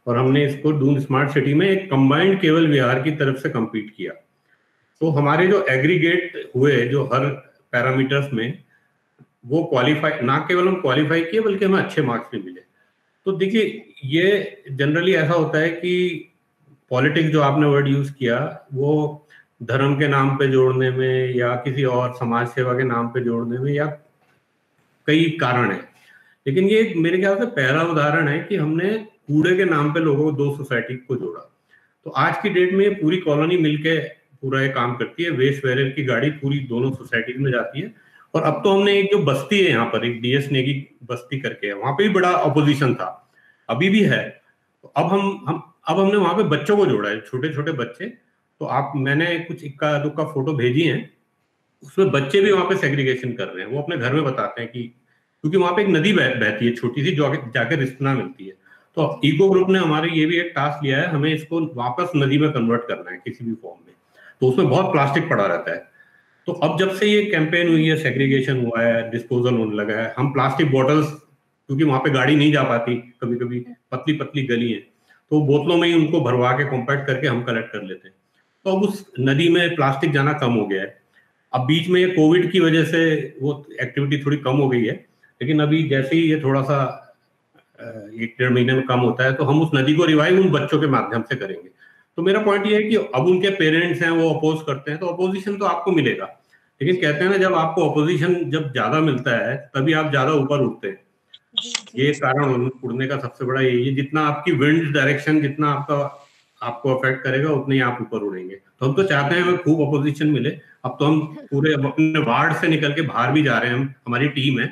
और हमने इसको दून स्मार्ट सिटी में एक कंबाइंड केबल विहार की तरफ से compete किया। तो हमारे जो एग्रीगेट हुए जो हर पैरामीटर्स में वो क्वालिफाई, ना केवल हम क्वालिफाई किए बल्कि हमें अच्छे मार्क्स भी मिले। तो देखिए ये जनरली ऐसा होता है कि पॉलिटिक्स जो आपने वर्ड यूज किया वो धर्म के नाम पे जोड़ने में या किसी और समाज सेवा के नाम पे जोड़ने में या कई कारण है, लेकिन ये मेरे ख्याल से पहला उदाहरण है कि हमने कूड़े के नाम पे लोगों को दो सोसाइटी को जोड़ा। तो आज की डेट में ये पूरी कॉलोनी मिलके पूरा ये काम करती है, वेस्ट वेरियर की गाड़ी पूरी दोनों सोसाइटीज में जाती है। और अब तो हमने एक जो बस्ती है यहाँ पर, एक DS नेगी बस्ती करके है, वहां पे भी बड़ा अपोजिशन था, अभी भी है। तो अब हमने वहां पे बच्चों को जोड़ा है, छोटे छोटे बच्चे। तो आप मैंने कुछ इक्का दुक्का फोटो भेजी हैं, उसमें बच्चे भी वहां पे सेग्रीगेशन कर रहे हैं। वो अपने घर में बताते हैं कि क्योंकि वहां पे एक नदी बहती है छोटी सी जो जाके रिस्पना मिलती है। तो इको ग्रुप ने हमारे ये भी एक टास्क लिया है, हमें इसको वापस नदी में कन्वर्ट करना है किसी भी फॉर्म में। तो उसमें बहुत प्लास्टिक पड़ा रहता है। तो अब जब से ये कैंपेन हुई है, सेग्रीगेशन हुआ है, डिस्पोजल होने लगा है, हम प्लास्टिक बॉटल्स, क्योंकि वहां पे गाड़ी नहीं जा पाती, कभी कभी पतली पतली गली है, तो बोतलों में ही उनको भरवा के कॉम्पैक्ट करके हम कलेक्ट कर लेते हैं। तो अब उस नदी में प्लास्टिक जाना कम हो गया है। अब बीच में ये कोविड की वजह से वो एक्टिविटी थोड़ी कम हो गई है, लेकिन अभी जैसे ही ये थोड़ा सा 1-1.5 महीने में कम होता है तो हम उस नदी को रिवाइव उन बच्चों के माध्यम से करेंगे। तो मेरा पॉइंट ये है कि अब उनके पेरेंट्स हैं वो अपोज करते हैं, तो अपोजिशन तो आपको मिलेगा, लेकिन कहते हैं ना जब आपको अपोजिशन जब ज्यादा मिलता है तभी आप ज्यादा ऊपर उठते हैं। ये कारण उड़ने का सबसे बड़ा यही है, जितना आपकी विंड डायरेक्शन जितना आपको अफेक्ट करेगा उतने ही आप ऊपर उड़ेंगे। तो हम तो चाहते हैं हमें खूब अपोजिशन मिले। अब तो हम पूरे अपने वार्ड से निकल के बाहर भी जा रहे हैं, हमारी टीम है,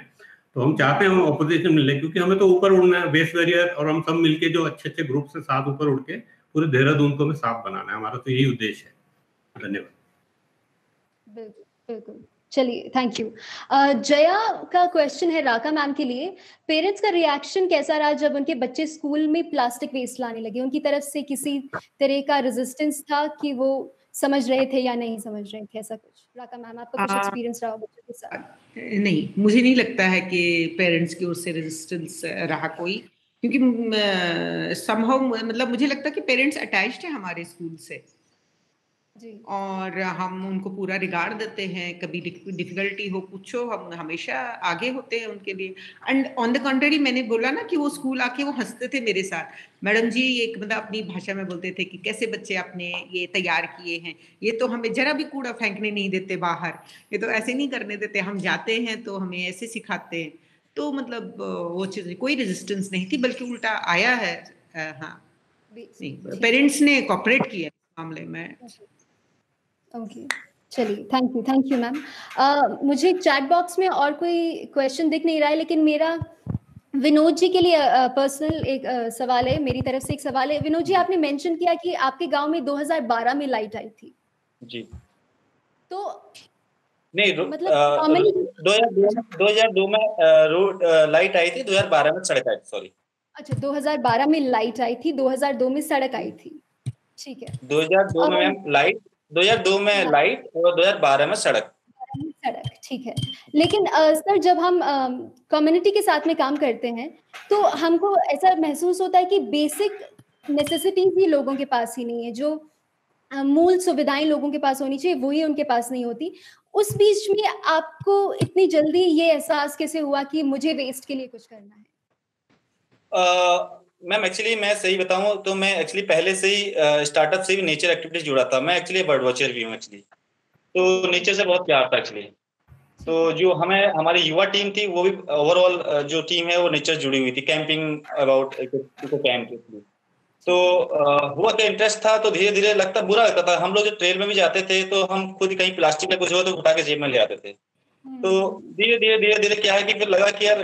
तो हम चाहते हैं हम अपोजिशन मिले, क्योंकि हमें तो ऊपर उड़ना है वेस्ट वेरियर, और हम सब मिलके जो अच्छे अच्छे ग्रुप से साथ ऊपर उड़ के पूरे देहरादून को में साफ बनाना है, हमारा तो यही उद्देश्य है। धन्यवाद। बिल्कुल, चलिए, थैंक यू। जया का क्वेश्चन है राका मैम के लिए, पेरेंट्स का रिएक्शन कैसा रहा जब उनके बच्चे स्कूल में प्लास्टिक वेस्ट लाने लगे? उनकी तरफ से किसी तरह का रेजिस्टेंस था कि वो समझ रहे थे या नहीं समझ रहे थे, ऐसा कुछ? राका मैम, आपका कुछ एक्सपीरियंस रहा बच्चों के साथ? नहीं, मुझे नहीं लगता है कि पेरेंट्स की ओर से रेजिस्टेंस रहा कोई, क्योंकि समहाउ मतलब मुझे लगता है कि पेरेंट्स अटैच्ड है हमारे स्कूल से जी। और हम उनको पूरा रिगार्ड देते हैं, कभी डिफिकल्टी हो कुछ हो हम हमेशा आगे होते हैं उनके लिए। एंड ऑन द कंट्री मैंने बोला ना कि वो स्कूल आके वो हंसते थे मेरे साथ, मैडम जी एक मतलब अपनी भाषा में बोलते थे कि कैसे बच्चे आपने ये तैयार किए हैं, ये तो हमें जरा भी कूड़ा फेंकने नहीं देते बाहर, ये तो ऐसे नहीं करने देते, हम जाते हैं तो हमें ऐसे सिखाते हैं। तो मतलब वो चीज कोई रेजिस्टेंस नहीं थी, बल्कि उल्टा आया है। हाँ, पेरेंट्स ने कोऑपरेट किया इस मामले में। ओके, चलिए, थैंक यू मैम। मुझे चैट बॉक्स में और कोई क्वेश्चन दिख नहीं रहा है, लेकिन मेरा विनोद जी के लिए पर्सनल एक सवाल है, मेरी तरफ से एक सवाल है। विनोद जी, आपने मेंशन किया कि आपके गांव में 2012 में लाइट आई थी। जी। तो नहीं, मतलब 2002 में रोड लाइट आई थी, 2012 में सड़क आई थी, सॉरी। अच्छा, 2012 में लाइट आई थी, 2002 में सड़क आई थी, ठीक है। 2002 में मैम लाइट, 2002 में लाइट और 2012 में सड़क, ठीक है। लेकिन सर, जब हम कम्युनिटी के साथ में काम करते हैं तो हमको ऐसा महसूस होता है कि बेसिक नेसेसिटीज ही लोगों के पास ही नहीं है, जो मूल सुविधाएं लोगों के पास होनी चाहिए वही उनके पास नहीं होती। उस बीच में आपको इतनी जल्दी ये एहसास कैसे हुआ कि मुझे वेस्ट के लिए कुछ करना है? मैम एक्चुअली मैं सही बताऊं तो मैं एक्चुअली पहले से ही स्टार्टअप से भी नेचर एक्टिविटीज जुड़ा था। मैं एक्चुअली बर्ड वॉचर भी हूँ एक्चुअली, तो नेचर से बहुत प्यार था एक्चुअली। तो जो हमारी युवा टीम थी वो भी ओवरऑल जो टीम है वो नेचर जुड़ी हुई थी, कैंपिंग अबाउट इको कैंप के थ्रू। तो हुआ क्या इंटरेस्ट था, तो धीरे धीरे बुरा लगता था। हम लोग जो ट्रेल में भी जाते थे तो हम खुद कहीं प्लास्टिक का कुछ हो तो उठा के जेब में ले आते थे। तो धीरे धीरे क्या है कि फिर लगा कि यार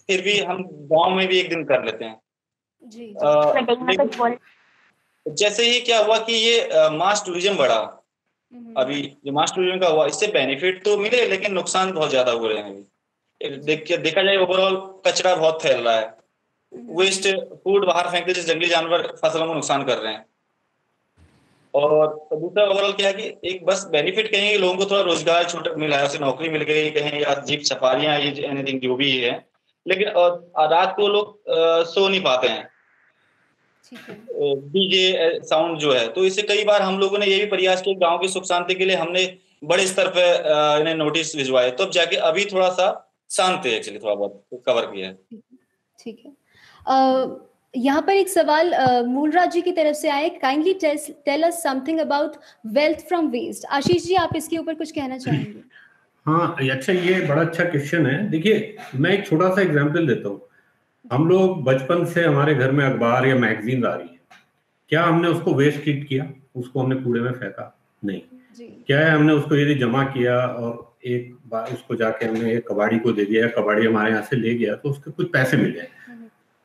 फिर भी हम गांव में भी एक दिन कर लेते हैं। जैसे ही क्या हुआ कि ये मास टूरिज्म बढ़ा, अभी जो मास टूरिज्म का हुआ, इससे बेनिफिट तो मिले लेकिन नुकसान बहुत ज्यादा हो रहे हैं अभी। देखा जाए ओवरऑल कचरा बहुत फैल रहा है, वेस्ट फूड बाहर फेंकते से जंगली जानवर फसलों को नुकसान कर रहे हैं। और दूसरा ओवरऑल क्या है कि एक बस बेनिफिट कहेंगे, लोगों को थोड़ा रोजगार छोटा मिला है, उसे नौकरी मिल गई कहें, या जीप सफारियां, ये एनीथिंग जो भी है, लेकिन रात को लोग सो नहीं पाते हैं डीजे साउंड जो है। तो इससे कई बार हम लोगों ने ये भी प्रयास किया, गांव की सुख शांति के लिए हमने बड़े स्तर पे इन्हें नोटिस भिजवाए, तो अब जाके अभी थोड़ा सा शांत है, एक्चुअली थोड़ा बहुत कवर किया है। ठीक है। यहाँ पर एक सवाल मूलराज जी की तरफ से आए, kindly tell us something about wealth from waste. Ashish ji, आप इसके ऊपर कुछ कहना चाहेंगे? हाँ, अच्छा, ये बड़ा अच्छा क्वेश्चन है। देखिए, मैं एक छोटा सा एग्जांपल देता हूँ। हम लोग बचपन से हमारे घर में अखबार या मैगजीन आ रही है, क्या हमने उसको वेस्ट ट्रीट किया? उसको हमने कूड़े में फेंका? नहीं। क्या है, हमने उसको यदि जमा किया और एक बार उसको जाके हमने एक कबाड़ी को दे दिया, कबाड़ी हमारे यहाँ से ले गया तो उसके कुछ पैसे मिले,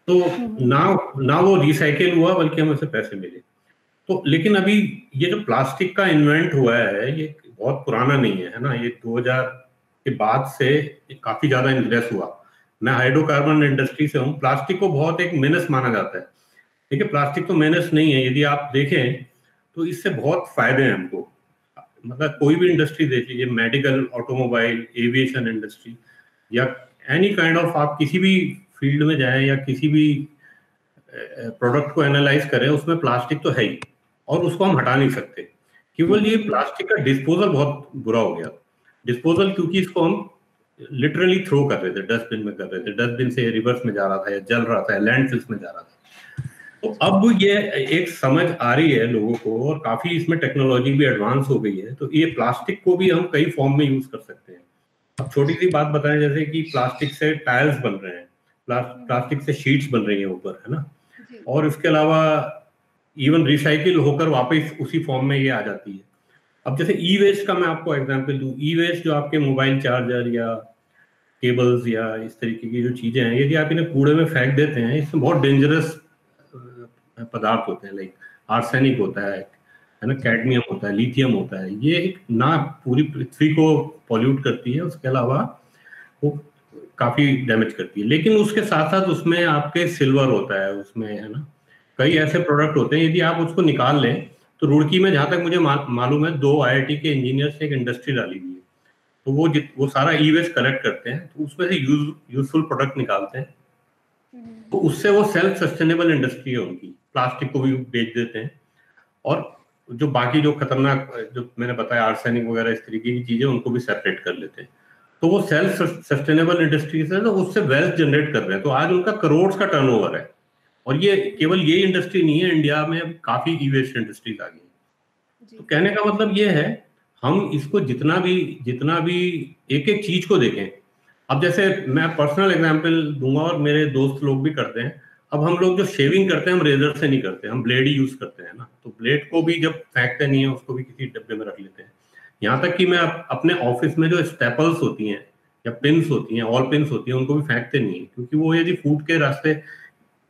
तो ना वो रिसाइकिल हुआ बल्कि हमें उससे पैसे मिले। तो लेकिन अभी ये जो प्लास्टिक का इन्वेंट हुआ है, ये बहुत पुराना नहीं है ना, ये 2000 के बाद से काफी ज्यादा इन्वेस्ट हुआ। मैं हाइड्रोकार्बन इंडस्ट्री से हूँ। प्लास्टिक को बहुत एक मेनस माना जाता है, ठीक है? प्लास्टिक तो मेनस नहीं है। यदि आप देखें तो इससे बहुत फायदे हैं हमको। मतलब कोई भी इंडस्ट्री देख लीजिए, मेडिकल, ऑटोमोबाइल, एविएशन इंडस्ट्री, या एनी काइंड ऑफ, आप किसी भी फील्ड में जाएं या किसी भी प्रोडक्ट को एनालाइज करें, उसमें प्लास्टिक तो है ही और उसको हम हटा नहीं सकते। केवल ये प्लास्टिक का डिस्पोजल बहुत बुरा हो गया। डिस्पोजल क्योंकि इसको हम लिटरली थ्रो कर रहे थे, डस्टबिन में कर रहे थे, डस्टबिन से रिवर्स में जा रहा था या जल रहा था, लैंडफिल्स में जा रहा था। तो अब ये एक समझ आ रही है लोगों को और काफी इसमें टेक्नोलॉजी भी एडवांस हो गई है, तो ये प्लास्टिक को भी हम कई फॉर्म में यूज कर सकते हैं। अब छोटी सी बात बताएं, जैसे कि प्लास्टिक से टाइल्स बन रहे हैं, प्लास्टिक से शीट्स बन रही हैं ऊपर, है ना, और इसके अलावा इवन रिसाइकिल होकर वापस उसी फॉर्म में ये आ जाती है। अब जैसे ई वेस्ट का मैं आपको एग्जांपल दूं, ई वेस्ट जो आपके मोबाइल चार्जर या केबल्स या इस तरीके की जो चीजें हैं, यदि आप इन्हें कूड़े में फेंक देते हैं, इसमें बहुत डेंजरस पदार्थ होते हैं, लाइक आर्सेनिक होता है ना, कैडमियम होता है, लिथियम होता है। ये ना पूरी पृथ्वी को पॉल्यूट करती है, उसके अलावा वो काफी डैमेज करती है। लेकिन उसके साथ साथ उसमें आपके सिल्वर होता है, उसमें, है ना, कई ऐसे प्रोडक्ट होते हैं, यदि आप उसको निकाल लें तो रुड़की में, जहां तक मुझे मालूम है, 2 IIT के इंजीनियर्स ने एक इंडस्ट्री डाली हुई है, तो वो सारा ई वेस्ट कलेक्ट करते हैं, तो उसमें से यूजफुल प्रोडक्ट निकालते हैं, तो उससे वो सेल्फ सस्टेनेबल इंडस्ट्री है उनकी। प्लास्टिक को भी बेच देते हैं, और जो बाकी जो खतरनाक, जो मैंने बताया, आर्सेनिक वगैरह इस तरीके की चीजें, उनको भी सेपरेट कर लेते हैं। तो वो सेल्फ सस्टेनेबल इंडस्ट्रीज है, तो उससे वेल्थ जनरेट कर रहे हैं। तो आज उनका करोड़ का टर्नओवर है, और ये केवल ये इंडस्ट्री नहीं है, इंडिया में काफी ई वेस्ट इंडस्ट्रीज आ गई। तो कहने का मतलब ये है, हम इसको जितना भी एक एक चीज को देखें। अब जैसे मैं पर्सनल एग्जांपल दूंगा, और मेरे दोस्त लोग भी करते हैं। अब हम लोग जो शेविंग करते हैं, हम रेजर से नहीं करते, हम ब्लेड ही यूज करते हैं ना, तो ब्लेड को भी जब फेंकते नहीं है, उसको भी किसी डब्बे में रख लेते हैं। यहाँ तक कि मैं अपने ऑफिस में जो स्टेपल्स होती हैं या पिन्स होती हैं, ऑल पिन्स होती हैं, उनको भी फेंकते नहीं है, क्योंकि वो यदि फूड के रास्ते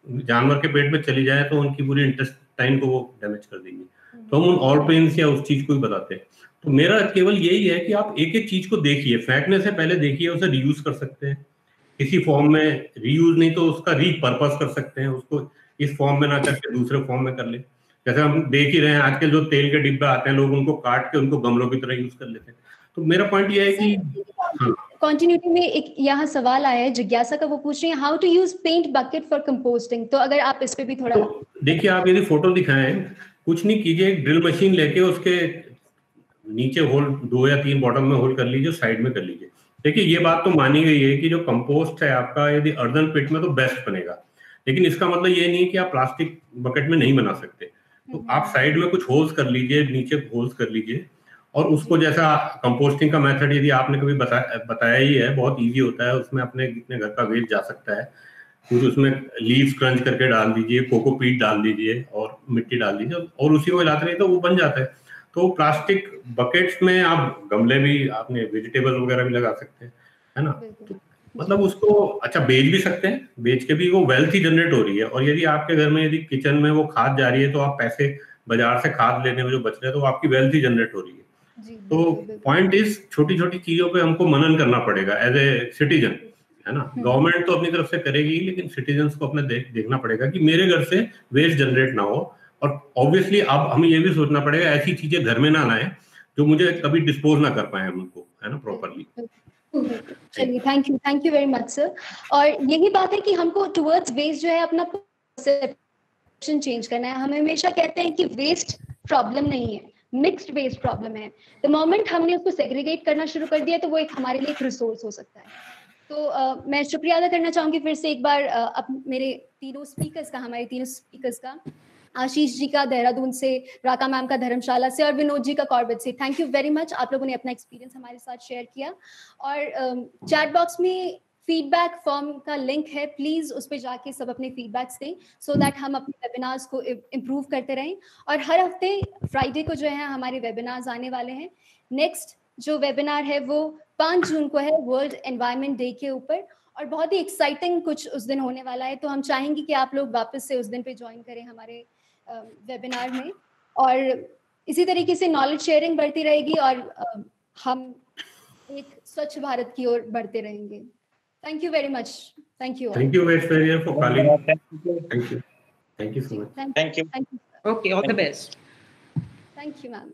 जानवर के पेट में चली जाए तो उनकी पूरी इंटेस्टाइन को वो डैमेज कर देंगी। तो हम उन ऑल पिन्स या उस चीज को ही बताते हैं। तो मेरा केवल यही है कि आप एक एक चीज को देखिए, फेंकने से पहले देखिए, उसे रीयूज कर सकते हैं किसी फॉर्म में, रीयूज नहीं तो उसका रीपर्पस कर सकते हैं, उसको इस फॉर्म में ना करके दूसरे फॉर्म में कर ले। जैसे हम देख ही रहे हैं, आजकल जो तेल के डिब्बे आते हैं, लोग उनको काट के उनको गमलों की तरह यूज कर लेते हैं। तो मेरा पॉइंट ये है कि कंटिन्यूटी में एक यहाँ सवाल आया है जिज्ञासा का, वो पूछ रही है how to use paint bucket for composting. तो अगर आप इस पे भी थोड़ा देखिए, आप यदि फोटो दिखाएं, कुछ नहीं कीजिए, एक ड्रिल मशीन लेके उसके नीचे होल 2 या 3 बॉटम में होल कर लीजिए, साइड में कर लीजिए। देखिए, ये बात तो मानी गई है कि जो कंपोस्ट है आपका, यदि अर्दन पिट में तो बेस्ट बनेगा, लेकिन इसका मतलब ये नहीं है कि आप प्लास्टिक बकेट में नहीं बना सकते। तो आप साइड में कुछ होल्स कर लीजिए, नीचे होल्स कर लीजिए, और उसको, जैसा कंपोस्टिंग का मेथड यदि आपने कभी बताया ही है, बहुत इजी होता है। उसमें अपने जितने घर का वेस्ट जा सकता है कुछ, उसमें लीव्स क्रंच करके डाल दीजिए, कोकोपीट डाल दीजिए और मिट्टी डाल दीजिए, और उसी को मिलाते रहिए तो वो बन जाता है। तो प्लास्टिक बकेट्स में आप गमले भी, आपने वेजिटेबल वगैरह भी लगा सकते हैं, है ना। तो मतलब उसको अच्छा बेच भी सकते हैं, बेच के भी वो वेल्थ ही जनरेट हो रही है। और यदि आपके घर में यदि किचन में वो खाद जा रही है तो आप पैसे बाजार से खाद लेने में जो बच रहे हैं तो आपकी वेल्थ ही जनरेट हो रही है। तो पॉइंट इज छोटी छोटी चीजों पे हमको मनन करना पड़ेगा एज ए सिटीजन, है ना। गवर्नमेंट तो अपनी तरफ से करेगी, लेकिन सिटीजन्स को अपने देखना पड़ेगा कि मेरे घर से वेस्ट जनरेट ना हो। और ऑब्वियसली अब हमें ये भी सोचना पड़ेगा ऐसी चीजें घर में ना लाएं जो मुझे कभी डिस्पोज ना कर पाए हम उनको, है ना, प्रॉपरली। चलिए, thank you very much sir. और यही बात है कि हमको टुवर्ड्स वेस्ट जो है अपना परसेप्शन चेंज करना है। हम हमेशा कहते हैं कि वेस्ट प्रॉब्लम नहीं है, मिक्स्ड वेस्ट प्रॉब्लम है। द मोमेंट हमने उसको सेग्रीगेट करना शुरू कर दिया तो वो एक हमारे लिए एक रिसोर्स हो सकता है। तो मैं शुक्रिया अदा करना चाहूंगी फिर से एक बार अब मेरे हमारे तीनों स्पीकर्स का, आशीष जी का देहरादून से, राका मैम का धर्मशाला से और विनोद जी का कॉर्बेट से। थैंक यू वेरी मच, आप लोगों ने अपना एक्सपीरियंस हमारे साथ शेयर किया। और चैट बॉक्स में फीडबैक फॉर्म का लिंक है, प्लीज उस पर जाके सब अपने फीडबैक्स दें सो दैट हम अपने वेबिनार्स को इम्प्रूव करते रहें। और हर हफ्ते फ्राइडे को जो है हमारे वेबिनार्स आने वाले हैं। नेक्स्ट जो वेबिनार है वो 5 जून को है, वर्ल्ड एनवायरनमेंट डे के ऊपर, और बहुत ही एक्साइटिंग कुछ उस दिन होने वाला है। तो हम चाहेंगे कि आप लोग वापस से उस दिन पे ज्वाइन करें हमारे वेबिनार में, और इसी तरीके से नॉलेज शेयरिंग बढ़ती रहेगी और हम एक स्वच्छ भारत की ओर बढ़ते रहेंगे। Thank you very much. Thank you west warrior for calling. Thank you so much. Thank you. Okay, all the best. Thank you ma'am.